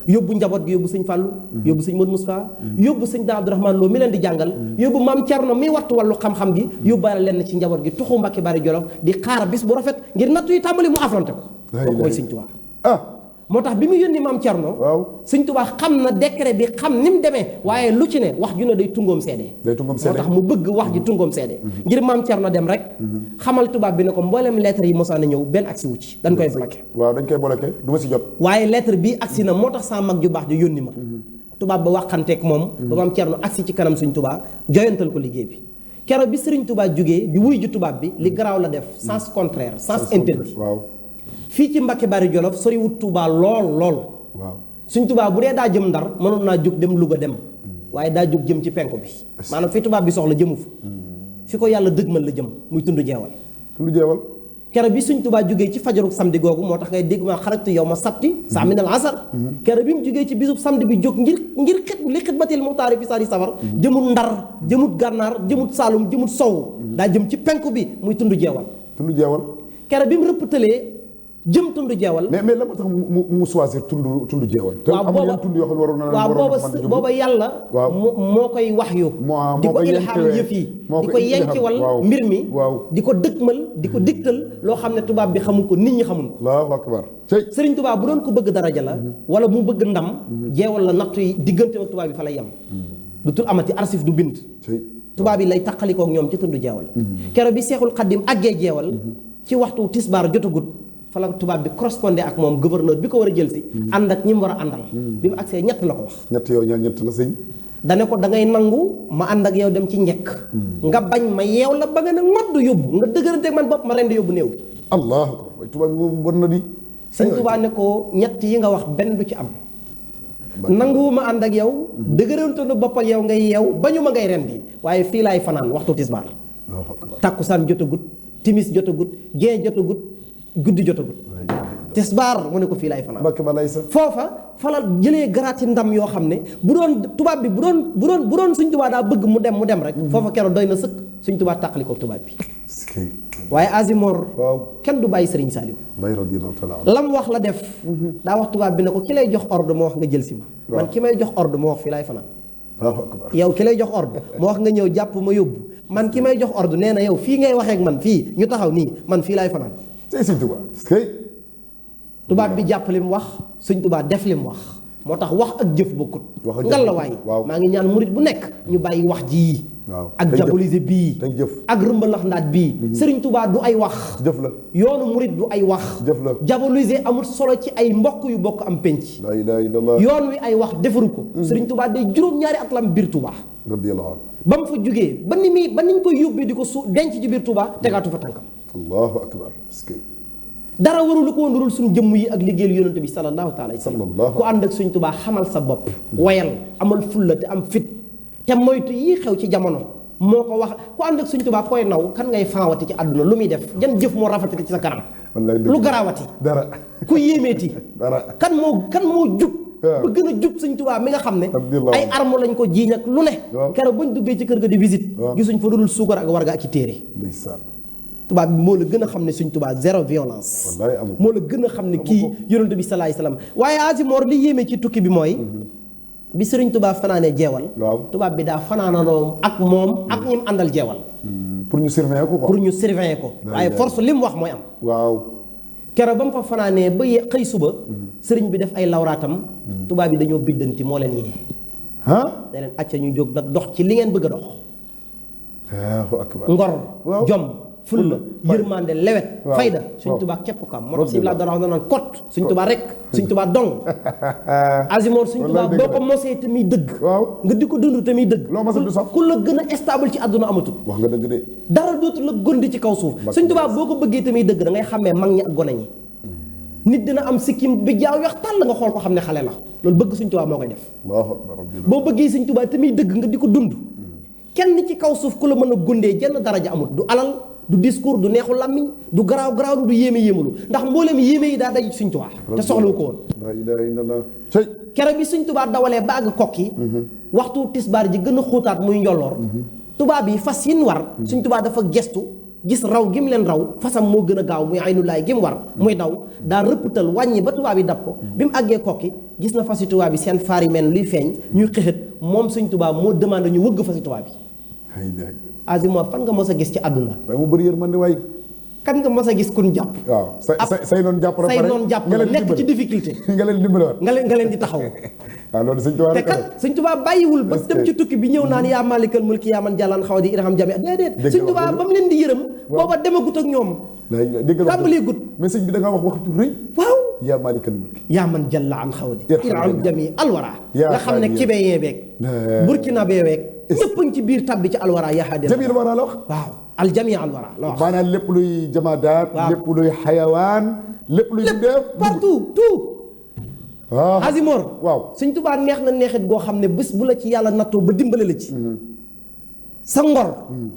yóbbu njaboot gi yóbbu Sëñ Fàllu yóbbu Sëñ Modou Moustapha yóbbu Sëñ Da Abdourahmane Lo mi leen di jàngal yóbbu Maam Cerno mi wattu wàllu xam-xam gi yóbbaale leen ci njaboot gi tuxu Mbàkke Bari Jolof di xaar bis bu rafet ngir natt yi tàmbali mu affronté ko kooku mooy Sëñ Tuubaa moo tax bi mu yónni Maam Cerno Sëñ Tuubaa xam na décret bi xam ni mu demee waaye lu ci ne wax ju ne day tungoom seede moo tax mu bëgg wax ji tungoom seede ngir Maam Cerno dem rek xamal tubaab bi ne ko mbooleem lettre yi mosaan a ñëw benn agsi wu ci dañ koy bloqué du ma si jot waaye lettre bi agsi na moo tax sama mag ju baax ju yónni ma tubaab ba waxanteek moom ba Maam Cerno agsi ci kanam Sëñ Tuubaa joyantal ko liggéey bi keroog bi Sëriñ Tuubaa jógee di wuy ju tubaab bi li garaaw la def sens contraire sens interdit fii ci Mbàkke Bari Jolof sori wut Touba lool Sëñ Tuubaa bu dee daa jëm Ndar mënoon naa jóg dem Louga dem waaye daa jóg jëm ci penku bi maanaam fi tubaab bi soxla jëmu fa fi ko yàlla dëgmal la jëm muy tund jeewal keroog bi Sëñ Tuubaa jógee ci fajaru samedi googu moo tax ngay dégg maa xarajtu yow ma sabti saa minal asar keroog bi mu jógee ci bisub samedi bi jóg ngir li xidmatil muxtaari fi saari safar jëmut Ndar jëmut Gànnaar jëmut Saalum jëmut Sow daa jëm ci penku bi muy tund jeewal keroog bi mu rëpptalee jëm tund jeewal. mais la moo tax mu choisir tund jeewal. te amul yenn tund yoo xam ne waroon na waaw booba yàlla. waaw moo koy wax yu. di ko ilham yëf yi di ko yenkiwal mbir mi. di ko dëkkmal di ko digtal loo xam ne tubaab bi xamul ko nit ñi xamul ko. Allahu akbar. Sëriñ Tuubaa bu doon ko bëgg daraja la. wala mu bëgg ndam. jeewal la nattu yi diggante ak tubaab bi fa lay yem. du tul amati arsif du bind. tubaab yi lay taqalikook ñoom ci tund jeewal. keroog bi Seexul Xaddim àggee jeewal. ci waxtu tisbaar jotagut. fa la tubaab bi correspondé ak moom gouverneur bi ko war a jël si. ànd ak ñi mu war a àndal. bi mu agsee ñett la ko wax. ñett la sëñ. dane ko da ngay nangu ma ànd ak yow dem ci njëkk. nga bañ ma yeew la ba nga ne ngodd yóbbu nga dëgëranteeg man bopp ma ren di yóbbu néew bi. allah akbar tubaab bi moom bon na di. sëñ Tuubaa ne ko ñett yi nga wax benn du ci am. nangu ma ànd ak yow. dëgërante na boppal yow ngay yeew bañu ma ngay ren di waaye fii laay fanaan waxtu tisbaar. takkusaan jotagut timis jotagut gee jotagut guddi jotagut. tisbaar mu ne ko fii laay fanaan. foofa fa la jëlee garaati ndam yoo xam ne bu doon tubaab bi bu doon Sëñ Tuubaa daa bëgg mu dem rek. foofa keroog doy na sëkk Sëñ Tuubaa tàqali ko tubaab bi. waaye Azimor. kenn du bàyyi Sëriñ Saliou. lam wax la def. daa wax tubaab bi ne ko ki lay jox ordre moo wax nga jël si ma. man ki may jox ordre moo wax fii laay fanaan. yow ki lay jox ordre moo wax nga ñëw jàpp ma yóbbu man ki may jox ordre nee na yow fii ngay waxee ak man fii ñu taxaw nii man fii laay fanaan. tubaab bi jàpp li mu wax Sëñ Tuubaa def li mu wax moo tax wax ak jëf bokkut. ngal la waay maa ngi ñaan murit bu nekk ñu bàyyi wax ji. ak diaboliser bii ak rëmbalax ndaat bii. Sëriñ Tuubaa du ay wax. jëf la yoonu murit du ay wax. jëf la diaboliser amul solo ci ay mbokk yu bokk am penc. la ilaha illallah yoon wi ay wax defaru ko. Sëriñ Tuubaa day juróom-ñaari at la am biir Tuubaa. ba mu fa jógee ba niñ koy yóbbee di ko denc ci biir Tuubaa tegaatu fa tànkam. allahu akbar. dara warulu ko woon dul suñu jëmm yi ak liggéeyal yonent bi sallallahu taala alayhi wa sallam ku ànd ak Sëñ Tuubaa xamal sa bopp wayal amal fulla te am fit te moytu yi xew ci jamono moo ko wax ku ànd ak Sëñ Tuubaa koy naw kan ngay faawati ci àdduna lu muy def jan jëf moo rafetati ci sa kanam lu garaawati dara ku yéemeeti dara kan moo jub ba gën a jub Sëñ Tuubaa mi nga xam ne ay arme lañ ko jiiñ ak lu ne keroog buñ duggee ci kër ga di visite gisuñ fa dudul suukar ak warga ak i téere tubaab bi moo la gën a xam ne Sëñ Tuubaa zéro violence moo la gën a xam ne kii yonent bi salaay salaam waaye Azimor li yéeme ci tukki bi mooy bi Sëriñ Tuubaa fanaanee jeewal tubaab bi daa fanaananoo ak moom ak ñi mu àndal jeewal pour ñu surveiller ko waaye force li mu wax mooy am keroog ba mu fa fanaanee ba xëy suba sëriñ bi def ay lawraatam tubaab bi dañoo biddanti moo leen yee ne leen acca ñu jóg nag dox ci li ngeen bëgg a dox ngor jom fulla yërmande lewet fayda Sëñ Tuubaa képp kam moo tax si laa dara wax na naan kot Sëñ Tuubaa rek Sëñ Tuubaa dong Azimor Sëñ Tuubaa boo ko mosee te muy dëgg nga di ko dund te muy dëgg ku la gën a stable ci àdduna amatul wax nga dëgg de dara dootu la gondi ci kaw suuf Sëñ Tuubaa boo ko bëggee te muy dëgg da ngay xàmmee mag ñi ak gone ñi nit dina am sikkim bi jaaw weex tàll nga xool ko xam ne xale la loolu bëgg Sëñ Tuubaa moo koy def boo bëggee Sëñ Tuubaa te muy dëgg nga di ko dund kenn ci kaw suuf ku la mën a gondee jenn daraja amut du alal du discours du neexu làmmiñ du garaaw du yéeme yéemalu ndax mbooleem yéeme yi daa daj Sëñ Tuubaa te soxlawu ko woon la ilaha illallah kere bi Sëñ Tuubaa dawalee ba àgg kokki waxtu tisbaar ji gën a xóotaat muy njolloor tubaab yi fas yin war Sëñ Tuubaa dafa gestu gis raw gi mu leen raw fasam moo gën a gaaw muy aynulaay gi mu war muy daw daa rëpptal wàññi ba tubaab yi dab ko bi mu àggee kokki gis na fasi tubaab yi seen faar yi mel luy feeñ ñuy xëxët moom Sëñ Tuubaa moo demandé ñu wëgg fasi tubaab yi Azimor fan nga mos a gis ci àdduna waaye mu bëri yërmande waay kan nga mos a gis kun jàpp waaw say noon jàpp say noon jàpp la nekk ci difficulté nga leen dimbaliwaat nga leen di taxaw waaw loolu Sëñ Tuubaa te kat Sëñ Tuubaa bàyyiwul ba dem ci tukki bi ñëw naan yaa maalikal mulki yaa man jàllaan xaw di irham jami déedéet Sëñ Tuubaa ba mu leen di yërëm booba demagut ak ñoom tàmbalee gut mais sëñ bi da ngaa wax wax ju rëy waaw yaa maalikal mulki yaa man jàlla an xaw di irham jami alwara nga xam ne kibeyee beeg burkina bee weeg ñëpp a ngi ci biir tabbi ci alwara yaa xaadi jami alwara la wax waaw aljami alwara la wax maanaam lépp luy jamaadaat lépp luy xayawaan lépp luy def partout tout Azimor waaw Sëñ Tuubaa neex na neexit goo xam ne bés bu la ci yàlla nattoo ba dimbale la ci sa ngor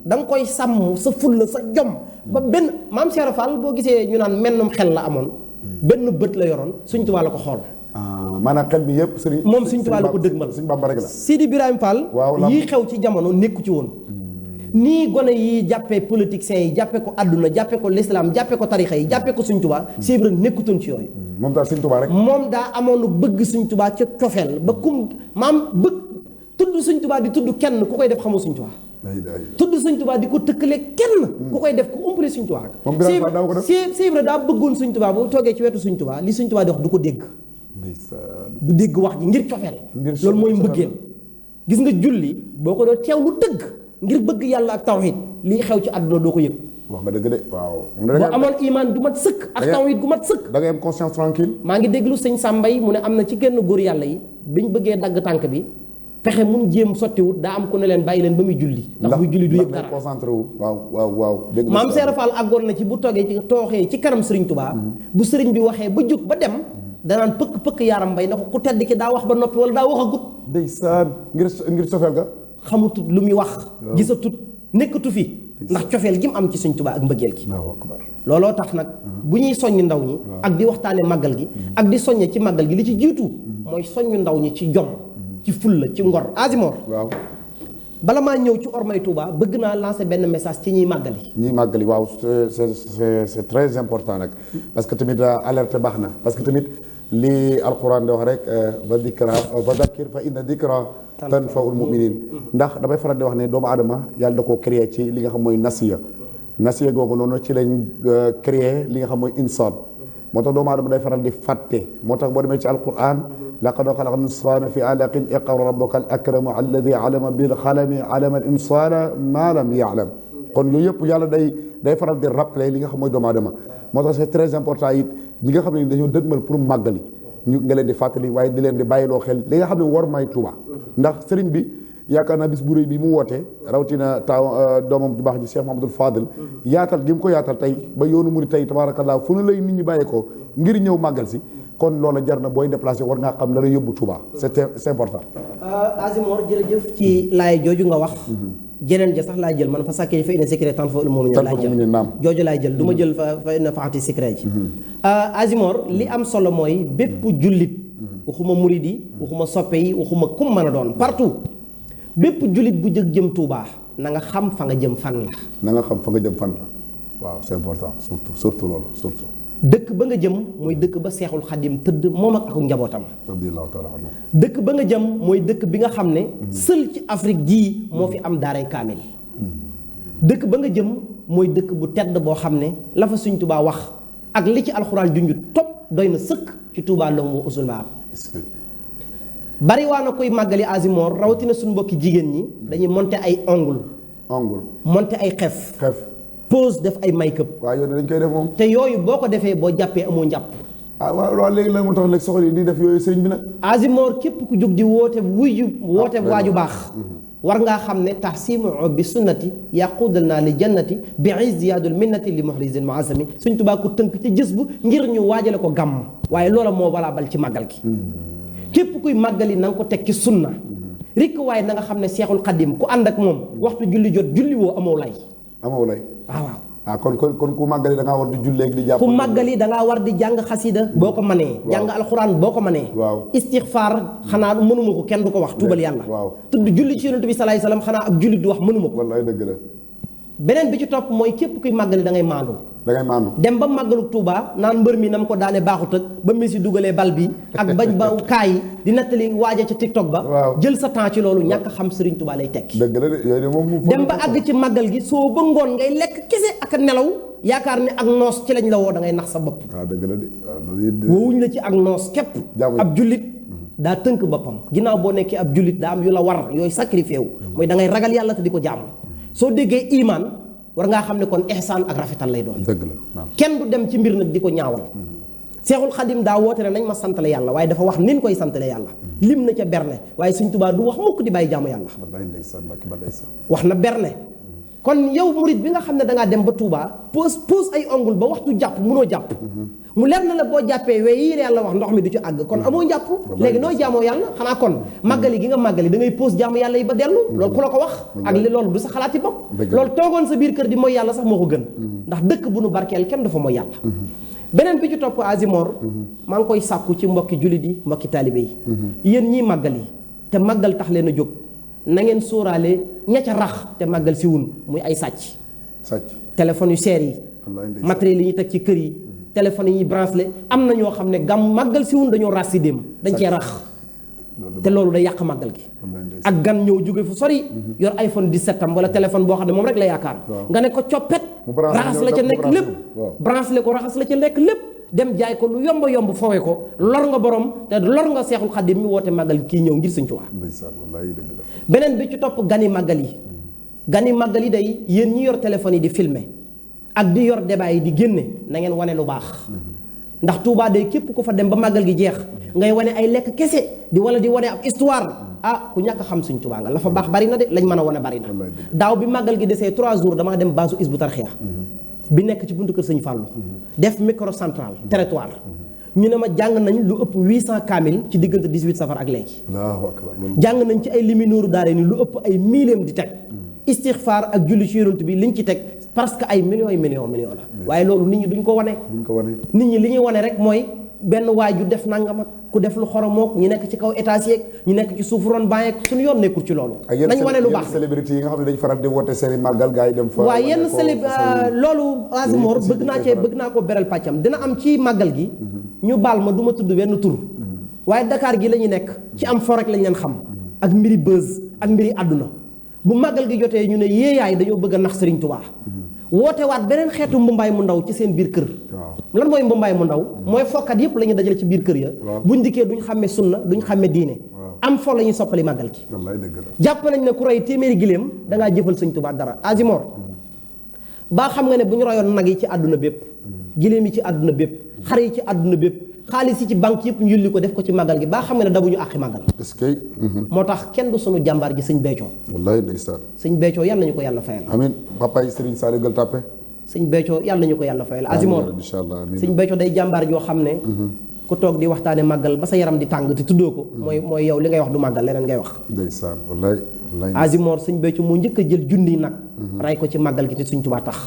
da nga koy sàmm sa fulla sa jom ba benn maam Cheikh Fall boo gisee ñu naan mennum xel la amoon benn bët la yoroon Sëñ Tuubaa la ko xool maanaam xel bi yëpp sëriñ moom Sëñ Tuubaa la ko dëgmal Sëñ Bamba rek la Sidi Ibrahima Fall yii xew ci jamono nekku ci woon nii gone yi jàppee politiciens yi jàppee ko àdduna jàppee ko l'islam jàppee ko tarixa yi jàppee ko Sëñ Tuubaa Cheikh Ibra nekkutoon ci yooyu moom daal Sëñ Tuubaa rek moom daa amoon lu bëgg Sëñ Tuubaa ca cofeel ba kum maam bëgg tudd Sëñ Tuubaa di tudd kenn ku koy def xamoo Sëñ Tuubaa tudd Sëñ Tuubaa di ko tëkkale kenn ku koy def ku umpale Sëñ Tuubaa Cheikh Ibra daa bëggoon Sëñ Tuubaa bu toogee ci wetu Sëñ Tuubaa li Sëñ Tuubaa di wax du ko dégg du dégg wax ji ngir cofeel loolu mooy mbëggeel gis nga julli boo ko doo teew lu dëgg ngir bëgg yàlla ak tawhid lii xew ci àdduna doo ko yëg wax nga dëgg de waaw boo amoon iman du mat sëkk ak tawhid gu mat sëkk da ngay am conscience tranquille maa ngi déglu sëñ Sàmbay mu ne am na ci genn góor yàlla yi biñ bëggee dagg tànk bi pexe mun jéem sottiwut daa am ku ne leen bàyyi leen ba muy julli ndax muy julli du yëg dara concentré wu waaw maam Seera Fall àggoon na ci bu toogee ci tooxee ci kanam sëriñ Tuubaa bu sëriñ bi waxee ba jóg ba dem danaan pëkk yaaram mbay na ko ku tedd ki daa wax ba noppi wala daa wax agut ndeysaan ngir cofeel ga xamutut lu muy wax gisatut nekkatu fi ndax cofeel gi mu am ci Sëñ Tuubaa ak mbëggeel gi looloo tax nag bu ñuy soññ ndaw ñi ak di waxtaane màggal gi ak di soññe ci màggal gi li ci jiitu mooy soññ ndaw ñi ci jom ci fulla ci ngor Azimor waaw bala maa ñëw ci ormay Touba bëgg naa lancer benn message ci ñiy màggali waaw c'est très important nag parce que tamit alerte baax na parce que tamit li alquran di wax rek fa dakkir fa inna dikra tanfaul muminin ndax damay faral di wax ne doomu aadama yàlla da koo créé ci li nga xam mooy nasiya googu noonu ci lañ créé li nga xam mooy insaan moo tax doomu aadama day faral di fàtte moo tax boo demee ci alquran laqad xalaqna al-insaana fi alaqin iqra rabbuka al-akramu alladi alama bil qalami alama al-insaana ma lam ya'lam kon yooyu yëpp yàlla day faral di rappeler li nga xam mooy doomu aadama moo tax c'est très important it ñi nga xam ne dañoo dëgmal pour màggali ñu nga leen di fàttali waaye di leen di bàyyiloo xel li nga xam ne war may Tuuba ndax sëriñ bi yaakaar naa bis bu rëy bi mu wootee rawatina taaw doomam ju baax ji Cheikh Mahamadul Fadil yaatal gi mu ko yaatal tey ba yoonu murid tey tabaarakallaa fu ne lay nit ñi bàyyee ko ngir ñëw màggal si kon loola jar na booy déplacé war ngaa xam la la yóbbu Touba c'est important. Azimor jërëjëf ci laay jooju nga wax. jeneen ja sax laay jël man fa sàkkee fa ina secret tan fa ul moom laay jël jooju laay jël du ma jël fa ina faati secret ji. Azimor li am solo mooy bépp jullit waxuma murid yi waxuma soppe yi waxuma kum mën a doon partout bépp jullit bu jëg jëm Touba na nga xam fa nga jëm fan la. na nga xam fa nga jëm fan la waaw c'est important surtout loolu surtout. dëkk ba nga jëm mooy dëkk ba Seexul Xadim tëdd moom ak njabootam. radiyallahu taala anhu. dëkk ba nga jëm mooy dëkk bi nga xam ne. seul ci Afrique gii moo fi am daaray kaamil. dëkk ba nga jëm mooy dëkk bu tedd boo xam ne la fa Sëñ Tuubaa wax ak li ci alxuraan junju topp doy na sëkk ci Tuubaa lahum usul maab. bari waa na koy màggali Azimor rawatina suñu mbokki jigéen ñi dañuy monter ay ongle. monter ay xef. pose def ay make-up. waaw yow dañ koy def moom. te yooyu boo ko defee boo jàppee amoo njàpp. waaw léegi la moo tax léegi soxla yi di def yooyu sëriñ bi nag. Azimor képp ku jóg di woote waaju baax. war ngaa xam ne tahsimu bi sunnati yaqudal naa li jannati bi izdiyaadul minnati li muhrizil muazami Sëñ Tuubaa ko tënk ci jës bu ngir ñu waajale ko gàmm. waaye loola moo valable ci màggal gi. képp kuy màggali na nga ko teg ci sunna. rikk waaye na nga xam ne Seexul Xadim ku ànd ak moom waxtu julli jot julli woo amoo lay. waaw kon ku màggali da ngaa war di jullee di jàpp. ku màggali da ngaa war di jàng xasida boo ko mënee. jàng alxuraan boo ko mënee. waaw istixfaar xanaa mënuma ko kenn du ko wax tuubal yàlla. waaw tudd julli ci yonent bi salaay salaam xanaa ab jullit du wax mënuma ko. wallaay dëgg la. beneen bi ci topp mooy képp kuy màggali da ngay maandu. dem ba màggalu Touba naan mbër mi na ma ko daane baaxut ak ba Messi dugalee bal bi ak bañ ba kaay di nettali waaja ca TikTok ba. jël sa temps ci loolu ñàkk xam Serigne Touba lay tekki. dëgg la de yooyu de moom dem ba àgg ci màggal gi soo ba ngoon ngay lekk kese ak nelaw yaakaar ne ak noos ci lañ la woo da ngay nax sa bopp. waaw dëgg la de. woowuñ la ci ak noos képp. ab jullit daa tënk boppam ginnaaw boo nekkee ab jullit daa am yu la war yooyu sacrifié wu. mooy da ngay ragal yàlla te di ko jaamu. soo déggee iman war ngaa xam ne kon ihsaan ak rafetal lay doon. dëgg la kenn du dem ci mbir nag di ko ñaawal. Seexul Xadim daa woote ne nañ ma santale yàlla waaye dafa wax nin koy santale yàlla. lim na ca berne waaye Sëñ Tuubaa du wax mukk di bàyyi jaamu yàlla. wax na berne. kon yow murit bi nga xam ne dangaa dem ba Touba pose ay ongul ba waxtu jàpp munoo jàpp. mu leer na la boo jàppee we yii yàlla wax ndox mi du ci àgg kon amoo njàpp. léegi nooy jaamoo yàlla xanaa kon màggali gi nga màggali da ngay pose jaamu yàlla yi ba dellu. loolu ku la ko wax ak li loolu du sa xalaati bopp. loolu toogoon sa biir kër di mooy yàlla sax moo ko gën. ndax dëkk bu nu barkeel kenn dafa mooy yàlla. beneen bi ci topp Azimor maa ngi koy sàkku ci mbokki jullit yi mbokki taalibe yi. yéen ñii màggal yi te màggal tax leen a jóg na ngeen sóoraale ña ca rax te màggal si wun muy ay sàcc téléphone yu seer yi matériel yi ñuy teg ci kër yi téléphone yi ñuy branché am na ñoo xam ne gàmm màggal si wun dañoo ras si dem dañ cee rax te loolu day yàq màggal gi ak gan ñëw jóge fu sori yor iPhone 17 am wala téléphone boo xam ne moom rek la yaakaar nga ne ko coppet raxas la ca nekk lépp branché ko raxas la ca nekk lépp dem jaay ko lu yomba yomb foowe ko lor nga borom te lor nga seexul xaddim mi woote màggal kii ñëw ngir Sëñ Tuubaa beneen bi ci topp gani màggal yi day yéen ñi yor téléphone yi di filmer ak di yor débat yi di génne na ngeen wane lu baax ndax Touba day képp ku fa dem ba màggal gi jeex ngay wane ay lekk kese di wane ab histoire ku ñàkk xam Sëñ Tuubaa nga la fa baax bari na de lañ mën a wane bari na daaw bi màggal gi desee 3 jours damaa dem baasu Hizbut Tarqiyyah bi nekk ci buntu kër Sëñ Fallou def micro central territoire ñu ne ma jàng nañ lu ëpp 800 kaamil ci diggante 18 safar ak léegi jàng nañ ci ay limi nooru daare ni lu ëpp ay millions di teg istixfaar ak julli ci yonent bi liñ ci teg parce que ay millions la waaye loolu nit ñi duñ ko wane nit ñi li ñuy wane rek mooy benn waay ju def nangam ak ku def lu xoromook ñu nekk ci kaw étage yeeg ñu nekk ci suuf ron bàyyeeg suñu yoon nekkul ci loolu nañ wane lu baax célébrité yi nga xam ne dañ faral di woote seeni màggal gars yi dem fa waaw yenn loolu Azimor bëgg naa ko beral pàccam dina am ci màggal gi ñu baal ma du ma tudd benn tur waaye Dakar gi la ñu nekk ci am fo rek lañ leen xam ak mbiri buzz ak mbiri àdduna bu màggal gi jotee ñu ne yéeyaay dañoo bëgg a nax Serigne Touba woote waat beneen xeetu mbumbaay mu ndaw ci seen biir kër lan mooy mbumbaay mu ndaw mooy fokkat yëpp la ñuy dajale ci biir kër ya buñ dikkee duñ xàmme sunna duñ xàmme diine am fo la ñuy soppali màggal gi jàpp nañ ne ku rey téeméeri giléem dangaa jëfal Sëñ Touba dara Azimor baa xam nga ne bu ñu rayoon nag yi ci àdduna bépp giléem yi ci àdduna bépp xar yi ci àdduna bépp xaalis yi ci banque yëpp ñu yulli ko def ko ci màggal gi baa xam nga ne dabuñu àqi màggal est-ce que moo tax kenn du sunu jàmbaar ji sëñ Béthio wallaay ndeysaan sëñ Béthio yàlla nañu ko yàlla fayal amiin papaay Serigne Saliou Gueule Tapée sëñ Béthio yàlla nañu ko yàlla fayal Azimor sëñ Béthio day jàmbaar joo xam ne ku toog di waxtaane màggal ba sa yaram di tàng te tuddoo ko mooy yow li ngay wax du màggal leneen ngay wax ndeysaan wallaay Azimor sëñ Béthio moo njëkk a jël junni nag ray ko ci màggal gi te Sëñ Tuubaa tax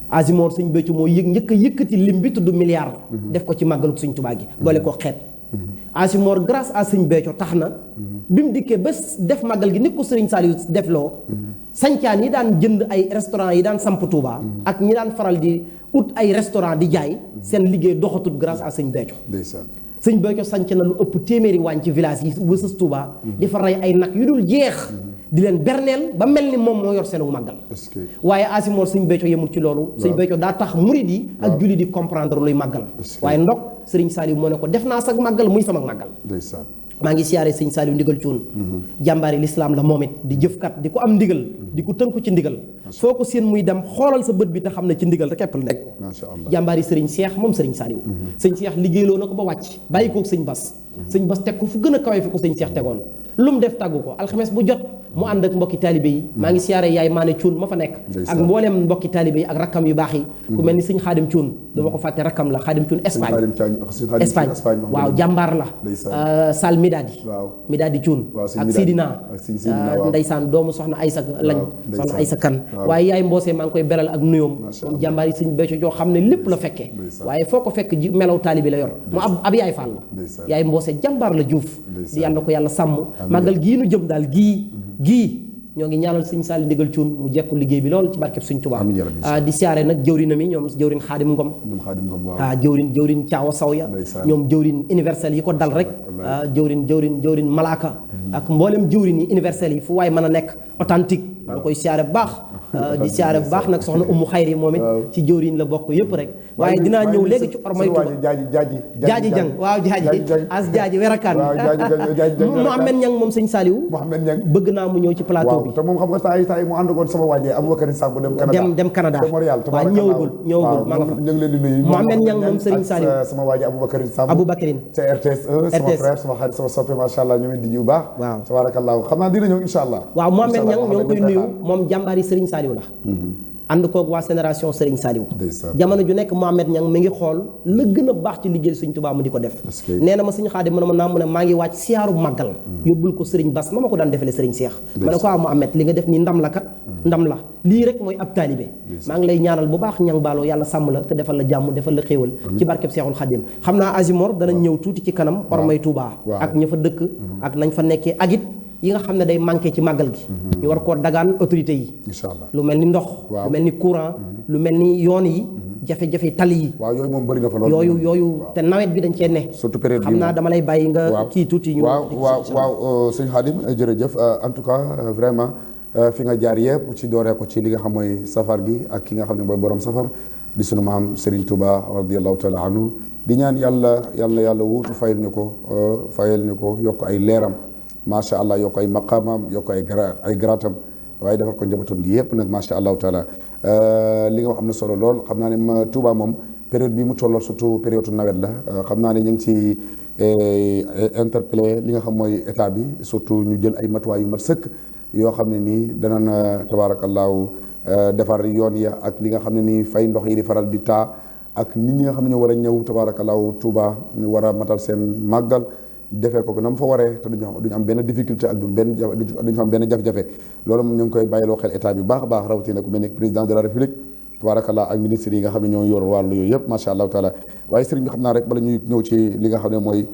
Azimor sëñ Béthio moo njëkk a yëkkati lim bi tudd milliard def ko ci màggalu Sëñ Tuubaa gi boole ko xeet Azimor grâce à sëñ Béthio tax na bi mu dikkee ba def màggal gi ni ko Sëriñ Saliou def loo sancaan yi daan jënd ay restaurant yi daan samp Touba ak ñi daan faral di ut ay restaurant di jaay seen liggéey doxatut grâce à sëñ Béthio sëñ Béthio sanc na lu ëpp téeméeri waañ ci village yi wësës Touba di fa rey ay nag yu dul jeex di leen berneel ba mel ni moom moo yor seenu màggal waaye Azimor sëñ Béthio yemul ci loolu sëñ Béthio daa tax murid yi ak julli di comprendre luy màggal waaye ndok Sëriñ Saliou moo ne ko def naa sag màggal muy sama màggal maa ngi siyaare sëñ Saliou ndigal cuun jàmbaari lislaam la moom it di jëfkat di ko am ndigal di ko tënku ci ndigal foo ko seen muy dem xoolal sa bët bi te xam ne ci ndigal rek képp la nekk jàmbaari sëriñ Cheikh moom sëriñ Saliou sëñ Cheikh liggéeyloo na ko ba wàcc bàyyi kook sëñ Bas teg ko fu gën a kawe fi ko sëñ Cheikh tegoon lu mu def tàggu ko alxames bu jot mu ànd ak mbokki taalibe yi maa ngi siyaare yaay maane cuun ma fa nekk ak mbooleem mbokki taalibe yi ak rakkam yu baax yi ku mel ni sëñ xaadim cuun dama ko fàtte rakkam la xaadim cuun Espagne waaw jàmbaar la Sal Midadi cuun ak Sidina ndeysaan doomu soxna Aysa lañ soxna Aysa kan waaye yaay mboosee maa ngi koy beral ak nuyoom moom jàmbaar yi sëñ Béthio joo xam ne lépp la fekkee waaye foo ko fekk ji melaw taalibe la yor mu ab yaay Fall la yaay mboosee jàmbaar la Juuf di yàlla ko yàlla sàmm màggal gii nu jëm daal gii ñoo ngi ñaanal sëñ Saliou ndigal cuun mu jekku liggéey bi lool ci barkeb Sëñ Tuubaa di siyaare nag jëwrina mi ñoom jëwrin Xaadim Ngom jëwrin Caawa Saw ya ñoom jëwrin universel yi ko dal rek jëwrin Malaaka ak mboolem jëwrin yi universel yi fu waay mën a nekk authentique maa ngi koy siyaare bu baax di siyaare bu baax nag soxna Umu Xayri moom it ci jëwriñ la bokk yëpp rek waaye dinaa ñëw léegi ci ormay Tuuba jaaji jang waaw jaaji werakaan Mouhamed Niang moom sëñ Saliou bëgg naa mu ñëw ci plateau bi te moom xam nga saa yi mu ànd koon sama waajee Aboubacar Samb dem Canada waaw ñëwagul maa nga fa ñu ngi leen di nuyu Mouhamed Niang moom sëriñ Saliou sama waajee Aboubacar Samb ca RTS 1 sama frère sama xarit sama soppe macha allah ñu ngi di jiw baax waaw tabarakallah xam naa dina ñëw insha allah waaw Mouhamed Niang ñoo ngi koy nuyu moom jàmbaari sëriñ Saliou la ànd koog waa génération Serigne Saliou jamono ju nekk Mouhamed Niang mi ngi xool la gën a baax ci liggéey Sëriñ Tuubaa mu di ko def nee na ma Sëriñ Xaadim mu ne ma naa mu ne maa ngi wàcc siyaaru màggal yóbbul ko Serigne Bass ma ko daan defale Serigne Cheikh ma ne ko waaw Mouhamed li nga def nii ndam la kat ndam la lii rek mooy ab taalibe maa ngi lay ñaanal bu baax Niang Ballo yàlla sàmm la te defal la jàmm defal la xéewal ci barkeb Seexul Xaadim xam naa Azimor danañ ñëw tuuti ci kanam ormay Touba ak ña fa dëkk ak nañ fa nekkee ak it yi nga xam ne day manqué ci màggal gi ñu war koo dagaan autorité yi incha allah lu mel ni ndox lu mel ni courant lu mel ni yoon yi jafe-jafe tali yi waaw yooyu moom bëri na fa loolu yooyu te nawet bi dañ cee ne surtout période xam naa dama lay bàyyi nga kii tuuti ñu waaw sëñ Khadim jërëjëf en tout cas vraiment fi nga jaar yëpp ci dooree ko ci li nga xam mooy safar gi ak ki nga xam ne mooy borom safar di sunu maam Serigne Touba radiallahu taala anhu di ñaan yàlla wuutu fayal ñu ko yokk ay leeram macha allah yokk ay maqaamam yokk ay garaatam waaye defal ko njabootam gi yëpp nag macha allahu taala li nga wax am na solo lool xam naa ne Touba moom période bi mu tolloon surtout période nawet la xam naa ne ñu ngi ci interpellé li nga xam mooy état bi surtout ñu jël ay matuwaay yu mat sëkk yoo xam ne nii danañ tabaarakallaahu defar yoon ya ak li nga xam ne nii fay ndox yi di faral di taa ak nit ñi nga xam ne ñoo war a ñëw tabaarakallaahu Touba ñu war a matal seen màggal defee ko na mu fa waree te duñu am benn difficulté ak duñu am benn jafe-jafe loolu moom ñu ngi koy bàyyiloo xel état bi baax a baax rawatina ku mel ni président de la république tabarakallah ak ministres yi nga xam ne ñoo yor wàllu yooyu yëpp macha allahu taala waaye sëriñ bi xam naa rek bala ñuy ñëw ci li nga xam ne mooy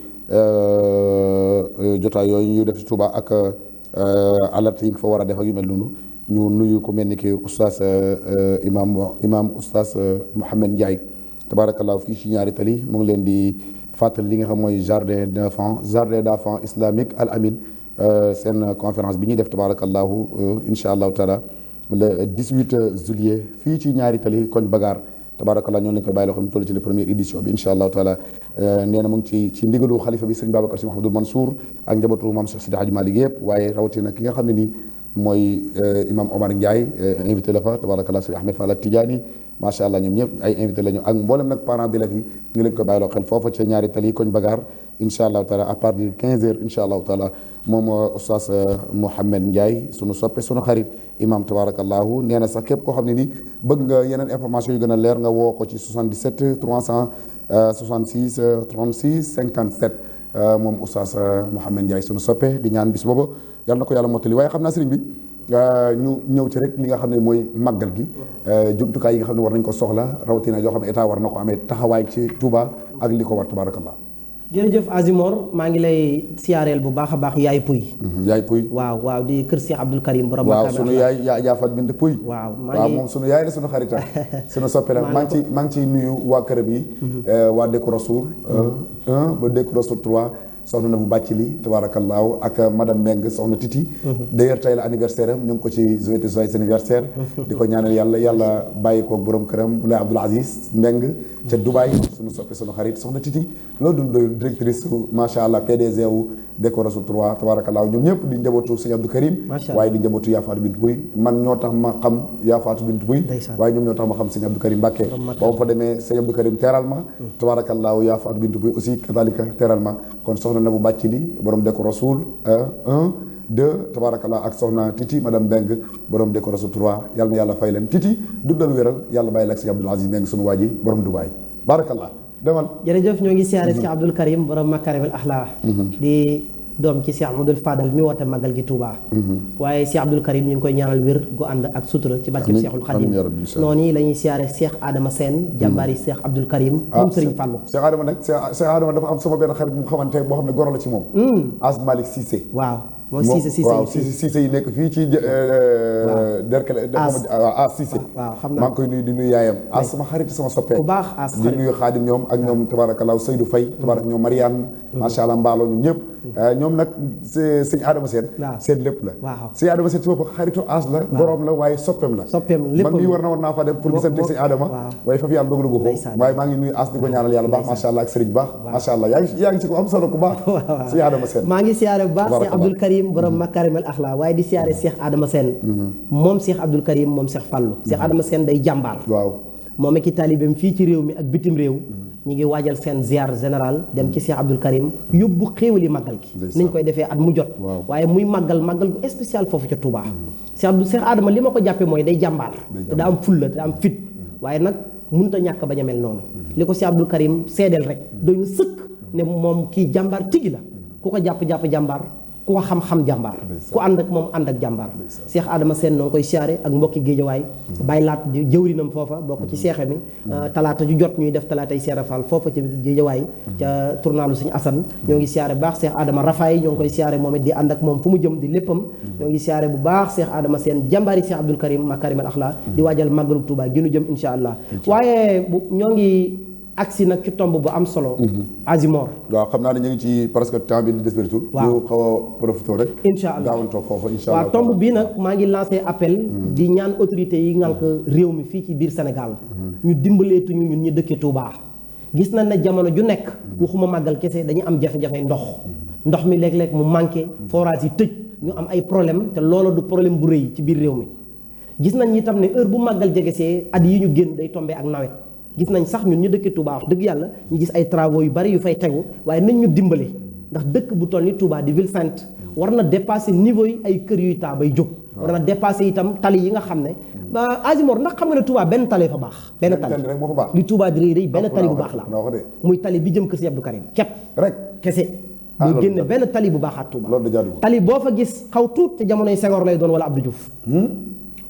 jotaay yooyu ñu def ci Touba ak alerte yi nga fa war a def ak yu mel noonu ñu nuyu ku mel ni ki oustaz imam oustaz Mouhamed Ndiaye tabarakallah fii ci ñaari tali mu ngi leen di fàttali li nga xam mooy jardin d'enfants islamique Al Amin seen conférence bi ñuy def tabarakallahu incha allahu taala le 18 juillet fii ci ñaari tali koñ Bagaar tabarakallah ñoo lañ koy bàyyi loo xam ne toll ci la première édition bi incha allahu taala nee na mu ngi ci ndigalu xalifa bi sëñ Babacar Sy Mouhamadoul Mansour ak njabootu maam Cheikh Sidi Hadji Malick yëpp waaye rawatina ki nga xam ne nii mooy imam Omar Ndiaye invité la fa tabarakallah sëñ Ahmed Fall Tidiane macha allah ñoom ñëpp ay invité lañu ak mboolem nag parents d'élèves yi ngi leen ko bàyyiloo xel foofa ca ñaari tali koñ Bagaar incha allahu taala à partir de 15 heures incha allahu taala moom oustaz Mouhamed Ndiaye sunu soppe sunu xarit imam tabarakallahu nee na sax képp koo xam ne ni bëgg nga yeneen information yu gën a leer nga woo ko ci 77 366 36 57 moom oustaz Mouhamed Ndiaye sunu soppe di ñaan bis booba yàlla na ko yàlla mottali waaye xam naa sëriñ bi ñu ñëw ci rek li nga xam ne mooy màggal gi jumtukaay yi nga xam ne war nañ ko soxla rawatina yoo xam ne état war na ko amee taxawaay ci Touba ak li ko war tabarakallah jërëjëf Azimor maa ngi lay siyaareel bu baax a baax yaay puy waaw di kër Cheikh Abdoul Karim borom waaw sunu yaay yaa fat bind puy waaw moom sunu yaay la sunu xarita sunu soppe la maa ngi ciy nuyu waa këram yi waa Déco Rasoul 1 ba Déco Rasoul 3 soxna na bu bàcc li tabaarakallaahu ak madame Mbengue soxna Titi d'ailleurs tey la anniversaire am ñu ngi ko ci souhaité joyeux anniversaire di ko ñaanal yàlla bàyyi ko borom këram Moulay Abdoul Aziz Mbengue ca Dubaï suñu soppe suñu xarit soxna Titi loolu dun doy directrice macha allah PDG wu Déco Rasoul 3 tabaarakallaahu ñoom ñëpp di njabootu sëñ Abdou Karim waaye di njabootu Yaafaatu Bintu Puy man ñoo tax ma xam Yaafaatu Bintu Puy waaye ñoom ñoo tax ma xam sëñ Abdou Karim Mbàkke ba ma fa demee sëñ Abdou Karim teral ma tabaarakallaahu Yaafaatu Bintu Puy aussi kadalika teral ma kon soxna na bu bàcc li borom Déco Rasoul 1 2 tabarakallah ak soxna Titi madame Mbengue borom Déco Rasoul 3 yàlla na yàlla fay leen Titi duddal wéral yàlla bàyyi la ak si Abdoul Aziz Mbengue sunu waa ji borom Dubaay barakallah demal jërëjëf ñoo ngi siyaare si Abdoul Karim borom Makarim al Akhlaq di doom ci Cheikh Amadou Fadal mi woote magal gi Touba waaye Cheikh Abdoul Karim ñu ngi koy ñaanal wér gu ànd ak sutura ci barkeb Cheikhul Khadim noonu la ñuy siyaare Cheikh Adama Sène jàmbaari Cheikh Abdoul Karim moom Serigne Fallou Cheikh Adama nag Cheikh Adama dafa am sama benn xarit bu xamante boo xam ne goro la ci moom As Malick Cissé waaw moom Cissé yi nekk fii ci Derkele As Cissé waaw xam naa maa ngi koy nuyu di nuyu yaayam As sama xarit sama soppee bu baax As di nuyu Xaadim ñoom ak ñoom tabarakallah Seydou Faye tabarak ñoom Mariane macha allah mbaaloo ñoom ñëpp ñoom nag sëñ Adama Sène seen lépp la sëñ Adama Sène ci bopp xaritu As la borom la waaye soppeem la man mii war naa fa dem pour gisante sëñ Adama waaye foofu yàlla dogalu ko waaye maa ngi nuyu As di ko ñaanal yàlla baax macha allah ak sëriñ baax macha allah yaa ngi ci ko am solo ku baax sëñ Adama Sène maa ngi siyaare bu baax Cheikh Abdoul Karim borom Makarim al Akhlaq waaye di siyaare Cheikh Adama Sène moom Cheikh Abdoul Karim moom Cheikh Fallou Cheikh Adama Sène day jàmbaar moom ak i taalibeem fii ci réew mi ak bitim réew ñu ngi waajal seen ziar général dem ci Cheikh Abdoul Karim yóbbu xéewali màggal gi niñ koy defee at mu jot waaye muy màggal gu spécial foofu ca Touba Cheikh Adama li ma ko jàppe mooy day jàmbaar te daa am fulla te daa am fit waaye nag mënut a ñàkk bañ a mel noonu li ko Cheikh Abdoul Karim seedeel rek doy na sëkk ne moom kii jàmbaar tigi la ku ko jàpp-jàpp jàmbaar ku ko xam-xam jàmbaar ku ànd ak moom ànd ak jàmbaar Cheikh Adama Sène noo ngi koy siyaare ak mbokki géejawaay bàyyi laat di jëwrinam foofa bokk ci seexe mi talaata ju jot ñuy def talaatay Seera Fall foofa ci géejawaay ca tournalu suñu Assane ñoo ngi siyaare bu baax Cheikh Adama Rafaay ñoo ngi koy siyaare moom it di ànd ak moom fu mu jëm di léppam ñoo ngi siyaare bu baax Cheikh Adama Sène jàmbaari Cheikh Abdoul Karim Makarim al Akhlaq di waajal màggalu Touba gënu jëm insha allah waaye ñoo ngi agsi nag ci tomb bu am solo. Azimor. waaw xam naa ne ñu ngi ci presque temps bi di des bëritul. waaw ñu xaw a profité rek. incha allah gaawantoo foofu incha allah. waaw tomb bii nag maa ngi lancé appel. di ñaan autorités yi ngànk réew mi fii ci biir Sénégal. ñu dimbaleetuñu ñun ñu dëkkee Touba. gis nañ ne jamono ju nekk. waxuma màggal kese dañu am jafe-jafe ndox mi léeg-léeg mu manqué. forage yi tëj ñu am ay problème te loolu du problème bu rëy ci biir réew mi. gis nañ itam ne heure bu màggal jegesee at yi ñu génn day tombé ak nawet. gis nañ sax ñun ñu dëkkee Touba wax dëgg yàlla ñu gis ay travaux yu bari yu fay tegu waaye nañ ñu dimbale ndax dëkk bu toll ni Touba di ville sainte war na dépasser niveau yi ay kër yuy taa bay jóg. war na dépasser itam tali yi nga xam ne. Azimor ndax xam nga ne Touba benn tali fa baax. benn tali rek moo fa baax. li Touba di rëy rëy benn tali bu baax la. muy tali bi jëm kër si Abdou Karim képp. rek kese. muy génn benn tali bu baaxaat Touba. loolu da jaadu tali boo fa gis xaw tuut te jamonoy Senghor lay doon wala Abdou Diouf.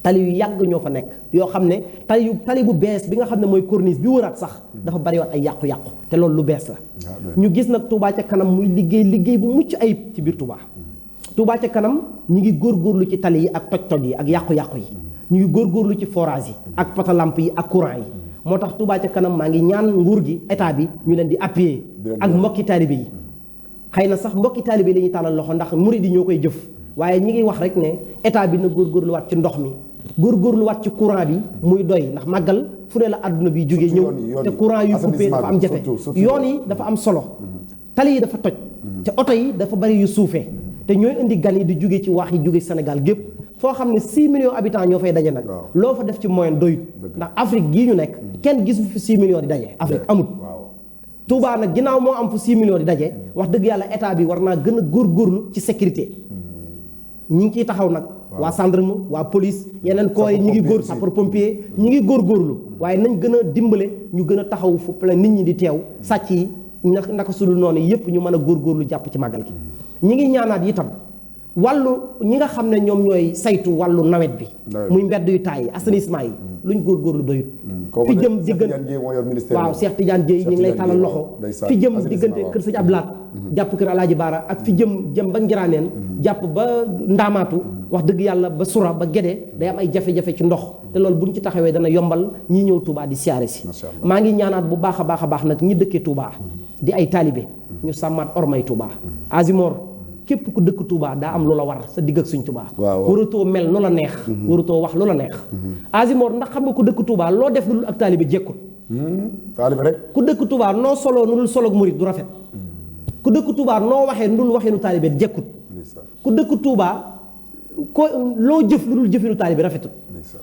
tali yu yàgg ñoo fa nekk yoo xam ne tali bu bees bi nga xam ne mooy corniche bi wëraat sax dafa bariwaat ay yàqu-yàqu te loolu lu bees la ñu gis nag Touba ca kanam muy liggéey bu mucc ayib ci biir Touba Touba ca kanam ñu ngi góorgóorlu ci tali yi ak toj-toj yi ak yàqu-yàqu yi ñu ngi góorgóorlu ci forage yi ak potalamp yi ak courant yi moo tax Touba ca kanam maa ngi ñaan nguur gi état bi ñu leen di appuyer ak mbokki taalibe yi xëy na sax mbokki taalibe yi la ñuy tàllal loxo ndax murid yi ñoo koy jëf waaye ñi ngi wax rek ne état bi na góorgóorluwaat ci ndox mi góorgóorluwaat ci courant bi muy doy ndax màggal fu ne la àdduna bi jógee ñëw te courant yu coupé dafa am jafe yoon yi dafa am solo tali yi dafa toj te oto yi dafa bari yu suufee te ñooy indi gan yi di jóge ci waax yi jóge Sénégal gépp foo xam ne 6 millions habitants ñoo fay daje nag loo fa def ci moyen doyut ndax Afrique gii ñu nekk kenn gisu fi 6 millions di daje Afrique amut Touba nag ginnaaw moo am fu 6 millions di daje wax dëgg yàlla état bi war naa gën a góorgóorlu ci sécurité ñi ngi ciy taxaw nag waa gendarme waa police yeneen corps yi ñi ngi góor sapeur pompier ñi ngi góorgóorlu waaye nañ gën a dimbale ñu gën a taxaw fu nit ñi di teew sàcc yi naka sudul noonu yépp ñu mën a góorgóorlu jàpp ci màggal gi ñi ngi ñaanaat itam wàllu ñi nga xam ne ñoom ñooy saytu wàllu nawet bi muy mbedd yu taay yi assainissement yi luñ góorgóorlu doyut fi jëm diggante waaw Cheikh Tidiane Dieye ñu ngi lay talal loxo fi jëm diggante kër sëñ Ablaat jàpp kër Alaaji Baara ak fi jëm ba Ngiraaneen jàpp ba Ndaamaatu wax dëgg yàlla ba Sura ba Gédé day am ay jafe-jafe ci ndox te loolu buñ ci taxawee dana yombal ñi ñëw Touba di siyaare si maa ngi ñaanaat bu baax a baax nag ñi dëkkee Touba di ay taalibe ñu sàmmaat ormay Touba Azimor képp ku dëkk Touba daa am loola war sa digg ak suñ Touba waratoo mel nu la neex waratoo wax lu la neex Azimor ndax xam nga ku dëkk Touba loo def lu dul ak taalibe jekkul taalibe rek ku dëkk Touba noo soloo nu dul soloog murit du rafet ku dëkk Touba noo waxee nu dul waxeenu taalibe jekkut ku dëkk Touba ko loo jëf lu dul jëfinu taalibe rafetut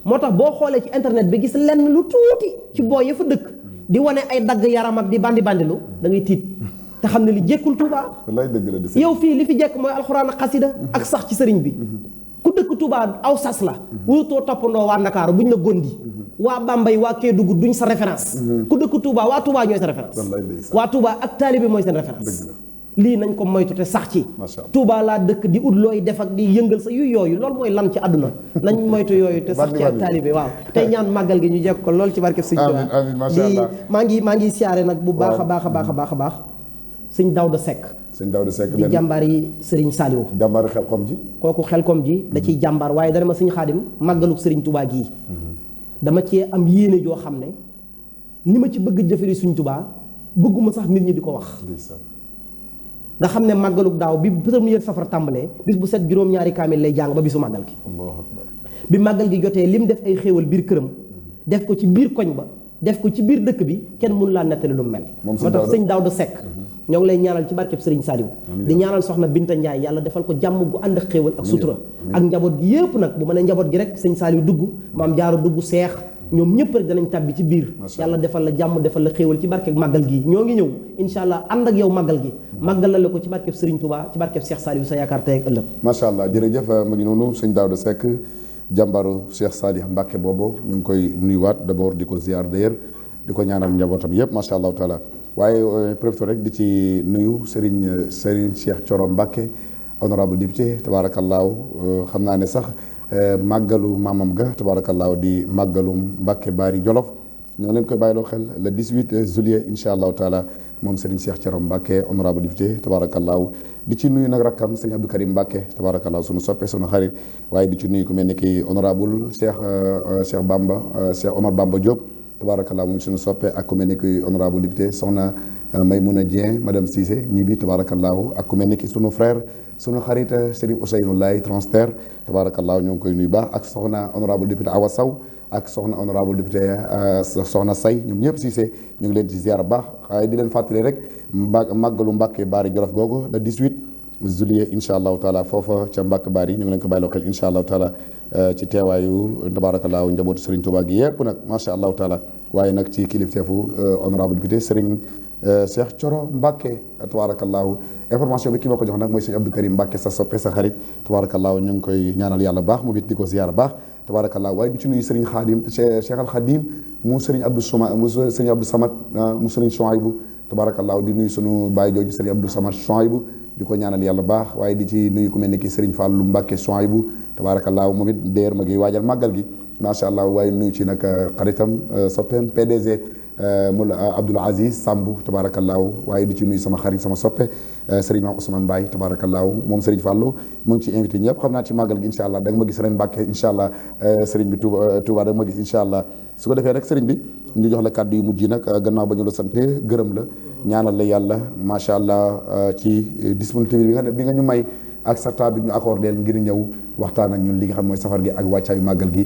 moo tax boo xoolee ci internet bi gis lenn lu tuuti ci boo ya fa dëkk di wane ay dagg yaram ak di bandilu da ngay tiit te xam ne li jekkul Touba yow fii li fi jekk mooy alxuraan ak xasida ak sax ci sëriñ bi ku dëkk Touba aw sas la wurutoo toppandoo waa Ndakaaru buñ la gondi waa Bambey waa Kédougou duñ sa référence ku dëkk Touba waa Touba ñooy sa référence waa Touba ak taalibe mooy seen référence lii nañ ko moytu te sax ci Touba laa dëkk di ut looy def ak di yëngal sa yooyu loolu mooy lan ci àdduna nañ moytu yooyu te sax ci ak taalibe waaw tey ñaan màggal gi ñu jekk ko lool ci barkeb sëñ Touba di maa ngi siyaare nag bu baax a baax sëñ Daouda Seck di jàmbaar yi sëriñ Saliou jàmbaar xelkom ji kooku xelkom ji da ciy jàmbaar waaye dana ma sëñ Xaadim màggaluk sëriñ Touba gii dama cee am yéene joo xam ne ni ma ci bëgg jëfari suñ Touba bëgguma sax nit ñi di ko wax nga xam ne màggaluk daaw bi premier safar tàmbalee bis bu set juróom-ñaari kaamil lay jàng ba bisu màggal gi bi màggal gi jotee lim def ay xéewal biir këram def ko ci biir koñ ba def ko ci biir dëkk bi kenn mënu laa nettali lu mel moo tax sëñ Daouda Seck ñoo ngi lay ñaanal ci barkeb sëriñ Saliou di ñaanal soxna Binta Ndiaye yàlla defal ko jàmm gu ànd ak xéewal ak sutura ak njaboot gi yëpp nag bu ma ne njaboot gi rek sëñ Saliou dugg maam Jaara dugg seex ñoom ñëpp rek danañ tàbbi ci biir yàlla defal la jàmm defal la xéewal ci barkeb màggal gi ñoo ngi ñëw insha allah ànd ak yow màggal gi màggal la ko ci barkeb sëriñ Touba ci barkeb Cheikh Saliou sa yaakaar tey ak ëllëg macha allah jërëjëf ma ngi noonu sëñ Daouda Seck jàmbaru Cheikh Salih Mbacke boobu ñu ngi koy nuyuwaat d'abord di ko ziar d'ailleurs di ko ñaanal njabootam yëpp macha allahu taala waaye professeur rek di ci nuyu Serigne Cheikh Thioro Mbacke honorable député tabaarakallaahu xam naa ne sax màggalu maamam ga tabaarakallaahu di màggalu Mbàkke Baari Jolof ñoo leen koy bàyyiloo xel le 18 juillet incha allahu taala moom Serigne Cheikh Thioro Mbacke honorable député tabaarakallaahu di ci nuyu nag rakkam sëñ Abdou Karim Mbacke tabaarakallaahu sunu soppe sunu xarit waaye di ci nuyu ku mel ni ki honorable Cheikh Bamba Cheikh Omar Bamba Diop tabaarakallaahu mu sunu soppe ak ku mel ni ki honorable député soxna Maymouna Dieng madame Cissé ñii bi tabaarakallaahu ak ku mel ni ki sunu frère sunu xarit Serigne Ousseynou Laye transfert tabaarakallaahu ñoo ngi koy nuyu baax ak soxna honorable député Awa Sow ak soxna honorable député soxna Say ñoom ñëpp Cissé ñu ngi leen ci ziar baax waaye di leen fàttali rek màggalu Mbàkke Baari Jolof googu le 18 juillet incha allahu taala foofa ca Mbàkke Baari ñu ngi leen ko bàyyiloo xel incha allahu taala ci teewaayu tabaarakallaahu njabootu Serigne Touba gi yëpp nag macha allahu taala waaye nag ci kilifteefu honorable député Serigne Cheikh Thioro Mbacke tabaarakallaahu information bi ki ma ko jox nag mooy sëñ Abdou Karim Mbacke sa soppe sa xarit tabaarakallaahu ñu ngi koy ñaanal yàlla baax mu bit di ko ziar baax tabaarakallaahu waaye di ci nuyu Serigne Khadim Cheikh Al Khadim mu Serigne Abdou Souma mu Serigne Abdou Samad mu Serigne Chouaïbou tabaarakallaahu di nuyu sunu baay jooju Serigne Abdou Samad Chouaïbou di ko ñaanal yàlla baax waaye di ci nuyu ku mel ni ki Serigne Fallou Mbacke Chouaïbou tabaarakallaahu moom it déer ma gi waajal màggal gi macha allah waaye nuyu ci nag xaritam soppeem PDG Moula Abdoul Aziz Sambu tabaarakallaahu waaye di ci nuyu sama xarit sama soppe Serigne Mame Ousmane Mbaye tabaarakallaahu moom Serigne Fallou mu ngi ci invité ñëpp xam naa ci màggal gi incha allah da nga ma gis ren Mbàkke incha allah Serigne bi Touba da nga ma gis incha allah su ko defee rek Serigne bi ñu jox la kàddu yu mujj nag gannaaw ba ñu la sante gërëm la ñaanal la yàlla macha allah ci disponibilité bi nga ñu may ak sa temps bi ñu accordé ngir ñëw waxtaan ak ñun li nga xam mooy safar gi ak wàccaayu màggal gi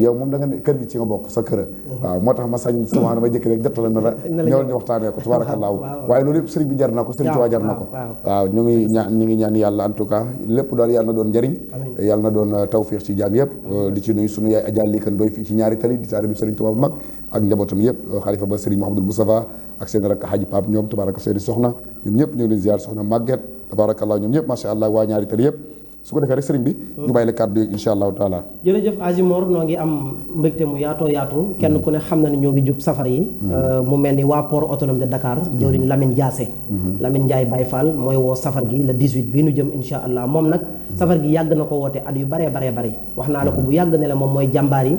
yow moom da nga ne kër gi ci nga bokk sa kër waaw moo tax ma sañ souvent damay jëkk rek jottala na la ñëwal ñu waxtaanee ko tabaarakallaahu waaye loolu yëpp sëriñ bi jar na ko sëriñ Tuubaa jar na ko waaw ñu ngi ñaan yàlla en tout cas lépp daal yàlla na doon njëriñ yàlla na doon tawfiix ci jaam yëpp di ci nuyu sunu yaay Adja Likan Ndoy fii ci ñaari tali di taalibe bi sëriñ Tuubaa bu mag ak njabootam yëpp xalifa ba sëriñ Mouhamadou Moustapha ak seen rakk Haji Pape ñoom tabaaraka seeni soxna ñoom ñëpp ñu ngi leen ziar soxna Maguette tabaarakallaahu ñoom ñëpp macha allah waa ñaari tali yëpp su ko defee rek sëriñ bi ñu bàyyi la kàddu yi incha allahu taala jërëjëf Azimor noo ngi am mbégte mu yaatoo yaatu kenn ku ne xam na ne ñoo ngi jub safar yi mu mel ni waa port autonome de Dakar jëwriñ Lamine Diassé Lamine Ndiaye Baye Fall mooy woo safar gi le 18 bi nu jëm incha allah moom nag safar gi yàgg na ko woote at yu baree wax naa la ko bu yàgg ne la moom mooy jàmbaar yi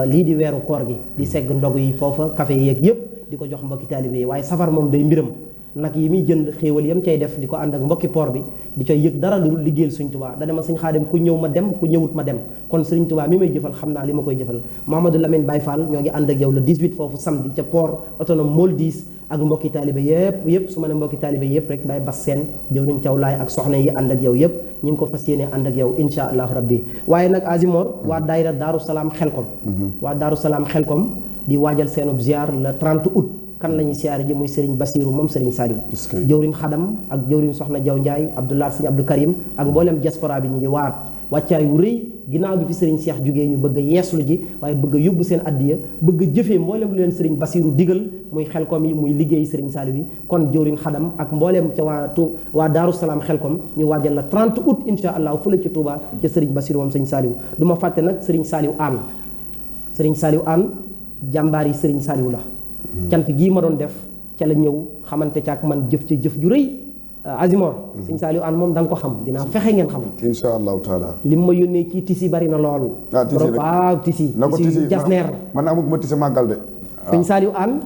lii di weeru koor gi di segg ndog yi foofa café yeeg yëpp di ko jox mbokki taalibe yi waaye safar moom day mbiram nag yi muy jënd xéewal yam cay def di ko ànd ak mbokki port bi di coy yëg dara lu liggéeyal Sëriñ Tuubaa da dema Sëriñ Xaadim ku ñëw ma dem ku ñëwut ma dem kon Sëriñ Tuubaa mi may jëfal xam naa li ma koy jëfal Mouhamadou Lamine Baye Fall ñoo ngi ànd ak yow le 18 foofu samedi ca port autonome Moldis ak mbokki taalibe yëpp su ma ne mbokki taalibe yëpp rek Baye Bass Sène jëwriñ Thiaw Laay ak soxna yi ànd ak yow yëpp ñi ngi ko fas yéene ànd ak yow insha allahu rabbi waaye nag Azimor waa daayira Daaru Salaam Xelkom waa Daaru Salaam Xelkom di waajal seenub ziar le 30 août kan la ñuy siyaare ji muy Serigne Bassirou moom Serigne Saliou jëwriñ xadam ak jëwriñ soxna Jaw Ndiaye Abdoulaye Serigne Abdou Karim ak mboolem diaspora bi ñu ngi waar wàccaay wu rëy ginnaaw bi fi Serigne Cheikh jógee ñu bëgg a yeeslu ji waaye bëgg a yóbbu seen addiya bëgg a jëfee mboolem lu leen Serigne Bassirou digal muy xelkom yi muy liggéey Serigne Saliou yi kon jëwriñ xadam ak mboolem ca waa Daaru Salaam xelkom ñu waajal la 30 août insha allah fële ci Touba ca Serigne Bassirou moom Serigne Saliou du ma fàtte nag Serigne Saliou Anne jàmbaar yi Serigne Saliou la cant gii ma doon def ca la ñëw xamante ca ak man jëf ci jëf ju rëy Azimor Serigne Saliou Anne moom da nga ko xam dinaa fexe ngeen xam insha allahu taala lim ma yónnee ci tisi bari na lool tisi jasneer man amul ma tisi màggal de Serigne Saliou Anne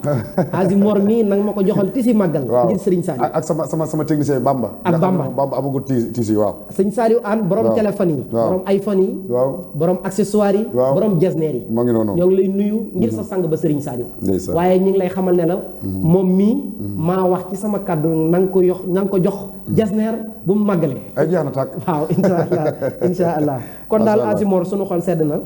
Azimor mii nag ma ko joxal tisi màggal ngir Serigne Saliou ak sama technicien Bamba amagul tisi waaw Serigne Saliou Anne borom téléphone yi borom iPhone yi borom accessoire yi borom jasneer yi moo ngi noonu ñoo ngi lay nuyu ngir sa sang ba Serigne Saliou waaye ñi ngi lay xamal ne la moom mii maa wax ci sama kàddu na nga ko jox jasneer bu mu màggalee ay jeex na tàkk waaw insha allah kon daal Azimor sunu xol sedd na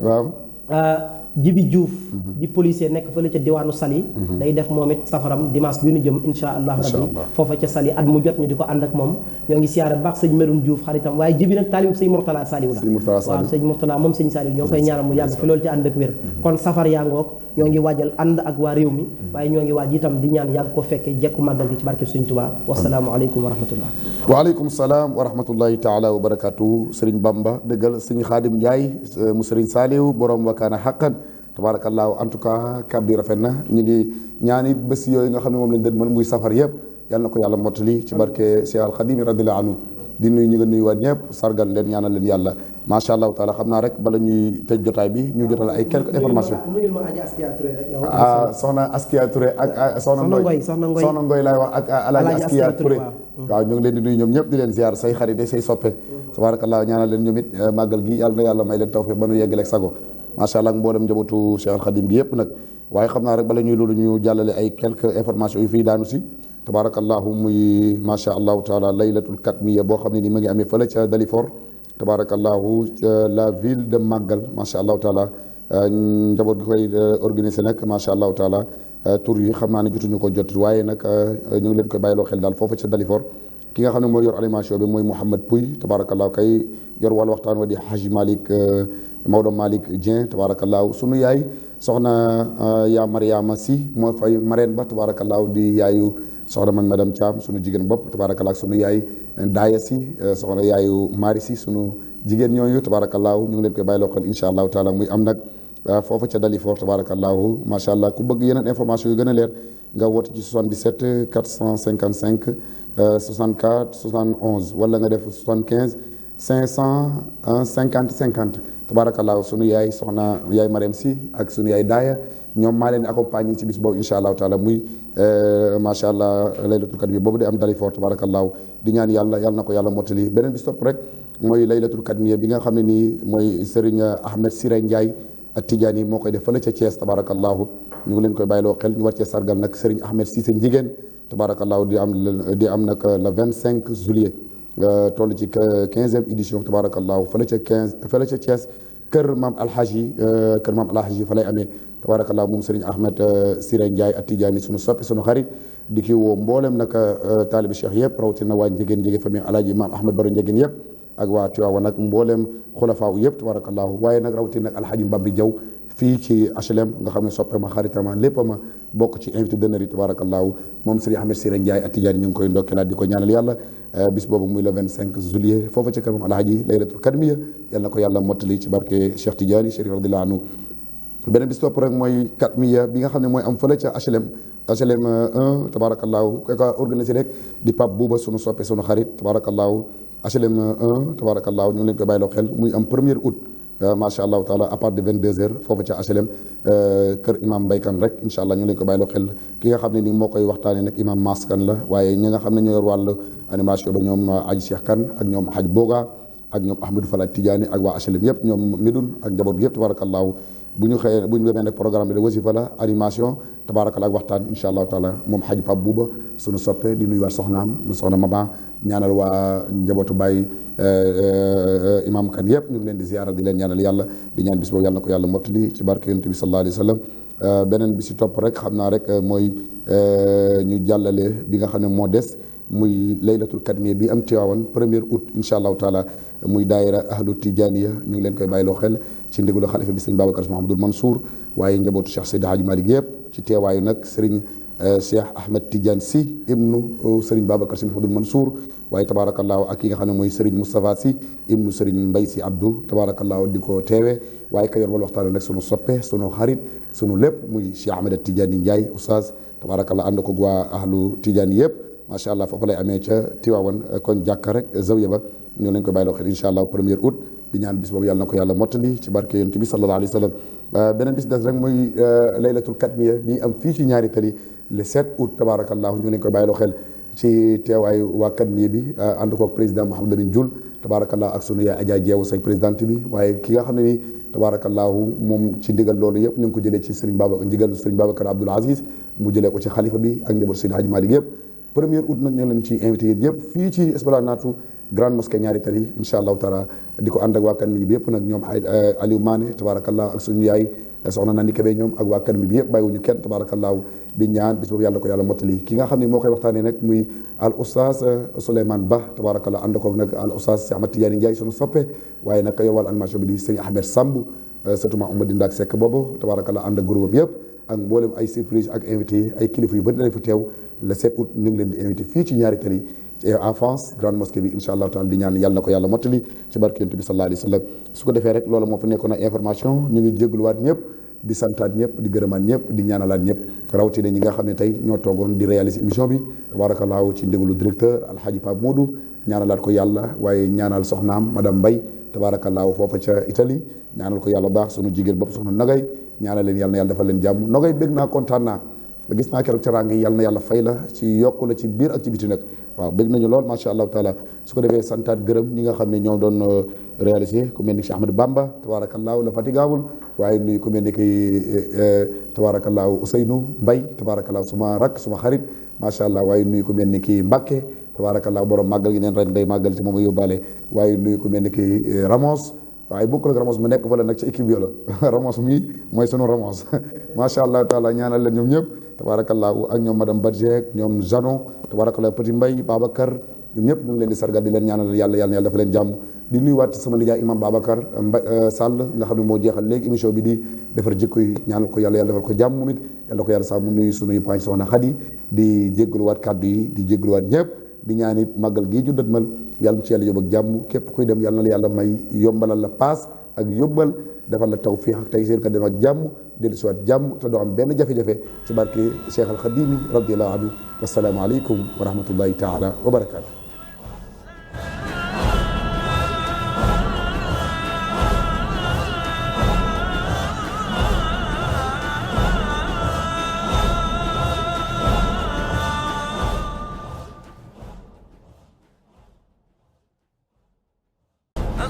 Jibi Diouf di policier nekk fële ca diwaanu Saly day def moom it safaram dimanche bi ñu jëm insha allah rabbi foofa ca Saly at mu jot ñu di ko ànd ak moom ñoo ngi siyaare baax sëñ Meroune Diouf xaritam waaye Jibi nag taalib sëñ Mourtala Saliou la waaw sëñ Mourtala moom sëñ Saliou ñoo ngi koy ñaanal mu yàgg fi loolu ci ànd ak wér kon safar yaa ngoog ñoo ngi waajal ànd ak waa réew mi waaye ñoo ngi waaj itam di ñaan yàgg ko fekkee jekku màggal gi ci barke Sëñ Tuubaa wasalaamu aleykum wa rahmatullah waaleykum salaam wa rahmatullahi taala wa barakatuhu Serigne Bamba dëggal Serigne Khadim Ndiaye mu Serigne Saliou borom wakaana xaqan tabaarakallaahu en tout cas kàddu yi rafet na ñu ngi ñaani bés yooyu nga xam ne moom lañ dëdmal muy safar yëpp yal na ko yàlla mottali ci barke Cheikh Al Khadim radiyallahu anhu di nuyu ñi nga nuyuwaat ñëpp sargal leen ñaanal leen yàlla macha allahu taala xam naa rek bala ñuy tëj jotaay bi ñu jotal ay quelques informations. soxna Askia Touré ak soxna Ngoy laay wax ak alaaji Askia Touré waaw ñu ngi leen di nuyu ñoom ñëpp di leen ziar say xarit say soppe tabarakallah ñaanal leen ñoom it màggal gi yàlla na yàlla may leen tawfiq ba nu yeggaleeg sago macha allah mboolem njabootu Cheikh Al Khadim gi yëpp nag waaye xam naa rek bala ñuy loolu ñu jàllale ay quelques informations yu fii daanu si tabarakallahu muy macha allahu taala laylatul katmiya boo xam ne ni ma ngi amee fële ca Dalifort tabarakallahu la ville de Magal macha allahu taala njaboot gi koy organisé nag macha allahu taala tur yi xam naa ne jotuñu ko jot waaye nag ñu ngi leen koy bàyyiloo xel daal foofu ca Dalifort ki nga xam ne mooy yor animation bi mooy Mouhamed Pouy tabarakallahu kay yor wàllu waxtaan wa di Haji Malick Maodo Malick Dieng tabarakallahu sunu yaay soxna yaa Mariama si moo fay marraine ba tabarakallahu di yaayu soxna man madame Thiam sunu jigéen bopp tabarakallahu sunu yaay Daaya si soxna yaayu Mari si sunu jigéen ñooñu tabarakallahu ñu ngi leen koy bàyyiloo xel incha allahu taala muy am nag foofu ca Dalifort tabarakallahu macha allah ku bëgg yeneen information yu gën a leer nga woote ci 77 455 64 71 wala nga def 75 550 50 tabarakallahu sunu yaay soxna yaay Mariam si ak sunu yaay Daaya ñoom maa leen accompagner ci bis boobu incha allahu taala muy macha allah laylatul kadmiya boobu di am Dalifort tabarakallahu di ñaan yàlla na ko yàlla mottali beneen bis topp rek mooy laylatul kadmiya bi nga xam ne nii mooy Serigne Ahmed Siré Ndiaye ak Tidiane yi moo koy def fële ca Thiès tabarakallahu ñu ngi leen koy bàyyiloo xel ñu war cee sargal nag Serigne Ahmed Cissé Njigéen tabarakallahu di am nag le 25 juillet toll ci 15e édition tabarakallahu fële ca Thiès kër maam alhaji fa lay amee tabarakallahu moom Serigne Ahmed Siré Ndiaye ak Tidiane sunu soppi sunu xarit di ki woo mboolem nag taalibi cheikh yëpp rawatina waa Njigéen jege famille alhaji maam Ahmed Baro Njigéen yëpp ak waa Tiwaawan nag mboolem xulafaaw yëpp tabarakallahu waaye nag rawatina nag alhaji Mbambi Jaw fii ci HLM nga xam ne soppe ma xaritama lépp ma bokk ci invité d'honneur yi tabarakallahu moom Serigne Ahmed Siré Ndiaye ak Tidiane ñu ngi koy ndokkeelaat di ko ñaanal yàlla bis boobu muy le 25 juillet foofu ci kër moom alhaji laylatul kadmiya yal na ko yàlla mottali ci barke Cheikh Tidiane Chérif radiyallahu anhu beneen bis topp rek mooy katmiya bi nga xam ne mooy am fële ca HLM 1 tabarakallahu ka organisé rek di Pape Bouba sunu soppe sunu xarit tabarakallahu HLM 1 tabarakallahu ñu ngi leen koy bàyyiloo xel muy am 1er août macha allahu taala à part de 22h foofu ca HLM kër imam Mbaykan rek incha allah ñu ngi leen ko bàyyiloo xel ki nga xam ne ni moo koy waxtaanee nag imam Maskan la waaye ñi nga xam ne ñoo yor wàllu animation ba ñoom Aji Cheikh Kane ak ñoom Haj Boga ak ñoom Ahmadou Fala Tidiane ak waa HLM yëpp ñoom Médoune ak njaboot gi yëpp tabarakallahu bu ñu demee nag programme bi de wasifa la animation tabarakallah ak waxtaan incha allahu taala moom Hadj Pape Bouba sunu soppe di nuyuwaat soxnaam mu soxna Mama ñaanal waa njabootu Baye imam kan yëpp ñu ngi leen di ziara di leen ñaanal yàlla di ñaan bis boobu yàlla na ko yàlla mottali ci barke yonent bi sallallahu alayhi wa sallam beneen bi si topp rek xam naa rek mooy ñu jàllale bi nga xam ne moo des muy laylatul kadmiya bi am Tiwaawan 1er août incha allahu taala muy daayira ahlu tijaniya ñu ngi leen koy bàyyiloo xel ci ndigalu xalifa bi sëñ Babacar Sy Mouhamadoul Mansour waaye njabootu Cheikh Seydi Hadji Malick yëpp ci teewaayu nag Serigne Cheikh Ahmed Tidiane Sy ibnu Serigne Babacar Sy Mouhamadoul Mansour waaye tabaarakallaahu ak ki nga xam ne mooy Serigne Moustapha Sy ibnu Serigne Mbaye Sy Abdou tabaarakallaahu di ko teewee waaye ka yor wal waxtaanu nag sunu soppe sunu xarit sunu lépp muy Cheikh Ahmed Tidiane Ndiaye oustaz tabaarakallaahu ànd ko waa ahlu Tidiane yëpp macha allah foofu lay amee ca Tiwaawan kon jàkka rek zawiya ba ñoo leen ko bàyyiloo xel incha allah 1er août di ñaan bis boobu yàlla na ko yàlla mottali ci barke yonent bi sallallahu alayhi wa sallam beneen bis des rek muy laylatul katmiya bi am fii ci ñaari tali le 7 août tabarakallahu ñu leen ko bàyyiloo xel ci teewaayu waa katmiya bi ànd koog président Mouhamadou Lamine Dioul tabarakallahu ak sunu yaay Adja Jeewu say présidente bi waaye ki nga xam ne ni tabarakallahu moom ci ndigal loolu yëpp ñu ngi ko jëlee ci Serigne Baba ndigal Serigne Babacar Abdoul Aziz mu jëlee ko ci xalifa bi ak njaboot Seydi Hadji Malick yëpp 1er août nag ñu leen ci invité yéen yëpp fii ci Esplanade grande mosquée ñaari tali incha allahu taala di ko ànd ak waa Katmiya bi yëpp nag ñoom Aliou Mané tabarakallah ak suñu yaay soxna Nandi Kébé ñoom ak waa Katmiya bi yëpp bàyyiwuñu kenn tabarakallahu di ñaan bis boobu yàlla ko yàlla mottali ki nga xam ne moo koy waxtaanee nag muy al oustaz Souleymane Ba tabarakallah ànd koog nag al oustaz Cheikh Ahmad Tidiane Ndiaye suñu soppe waaye nag yor wàllu animation bi di Serigne Ahmed Samb surtout ma Oumar Dindak Seck boobu tabarakallah ànd ak groupe yëpp ak mboolem ay surprise ak invité yi ay kilifa yu bëri danañ fa teew le 7 août ñu ngi leen di invité fii ci ñaari tali en France grande mosquée bi incha allah taala di ñaan yàlla na ko yàlla mottali ci barke yonent bi sallallahu alayhi wa sallam su ko defee rek loolu moo fa nekkoon ay information ñu ngi jégaluwaat ñëpp di santaat ñëpp di gërëmaat ñëpp di ñaanalaat ñëpp rawatina ñi nga xam ne tey ñoo toogoon di réaliser émission bi tabaarakallaahu ci ndigalu directeur alxaaji Pape Modou ñaanalaat ko yàlla waaye ñaanal soxnaam madame Mbaye tabaarakallaahu foofa ca Italie ñaanal ko yàlla baax sunu jigéen bopp soxna Nogay ñaanal leen yàlla na yàlla defal leen jàmm Nogay bég naa kontaan naa gis naa keroog teraanga yi yàlla na yàlla fay la ci yokku la ci biir ak ci biti nag waaw bég nañu lool macha allahu taala su ko defee santaat gërëm ñi nga xam ne ñoo doon réalisé ku mel ni Cheikh Ahmadou Bamba tabaarakallaahu la fatigable waaye nuyu ku mel ni ki tabaarakallaahu Ousseynou Mbaye tabaarakallaahu suma rak suma xarit macha allah waaye nuyu ku mel ni ki Mbacke tabaarakallaahu borom màggal gi neen ren day màggal ci moom a yóbbaale waaye nuyu ku mel ni ki Ramos waaye bokkul ak Ramos mu nekk fa la nag ci équipe bi la Ramos mii mooy sunu Ramos macha allah taala ñaanal leen ñoom ñëpp tabaarakallaahu ak ñoom madame Badjek ñoom Jano tabaarakallaahu Petit Mbaye Babacar ñoom ñëpp ñu ngi leen di sargal di leen ñaanal yàlla dafa leen jàmm di nuyuwaat sama nijaay imam Babacar Sall nga xam ne moo jeexal léegi émission bi di defar jikko yi ñaanal ko yàlla defal ko jàmm moom it yàlla ko yàlla sax mu nuyu sunuy paañ soxna Xadi di jéggaluwaat kàddu yi di jéggaluwaat ñëpp di ñaan it màggal gii ju dëtmal yàlla ci yàlla yóbbu ak jàmm képp kuy dem yàlla na la yàlla may yombalal la paas ak yóbbal defal la tawfiix ak tey seen ka dem ak jàmm dellu si waat jàmm te doo am benn jafe-jafe ci barke Cheikh al Xadimi radiyallahu anhu wassalaamu aleykum wa rahmatullahi taala wa barakaatu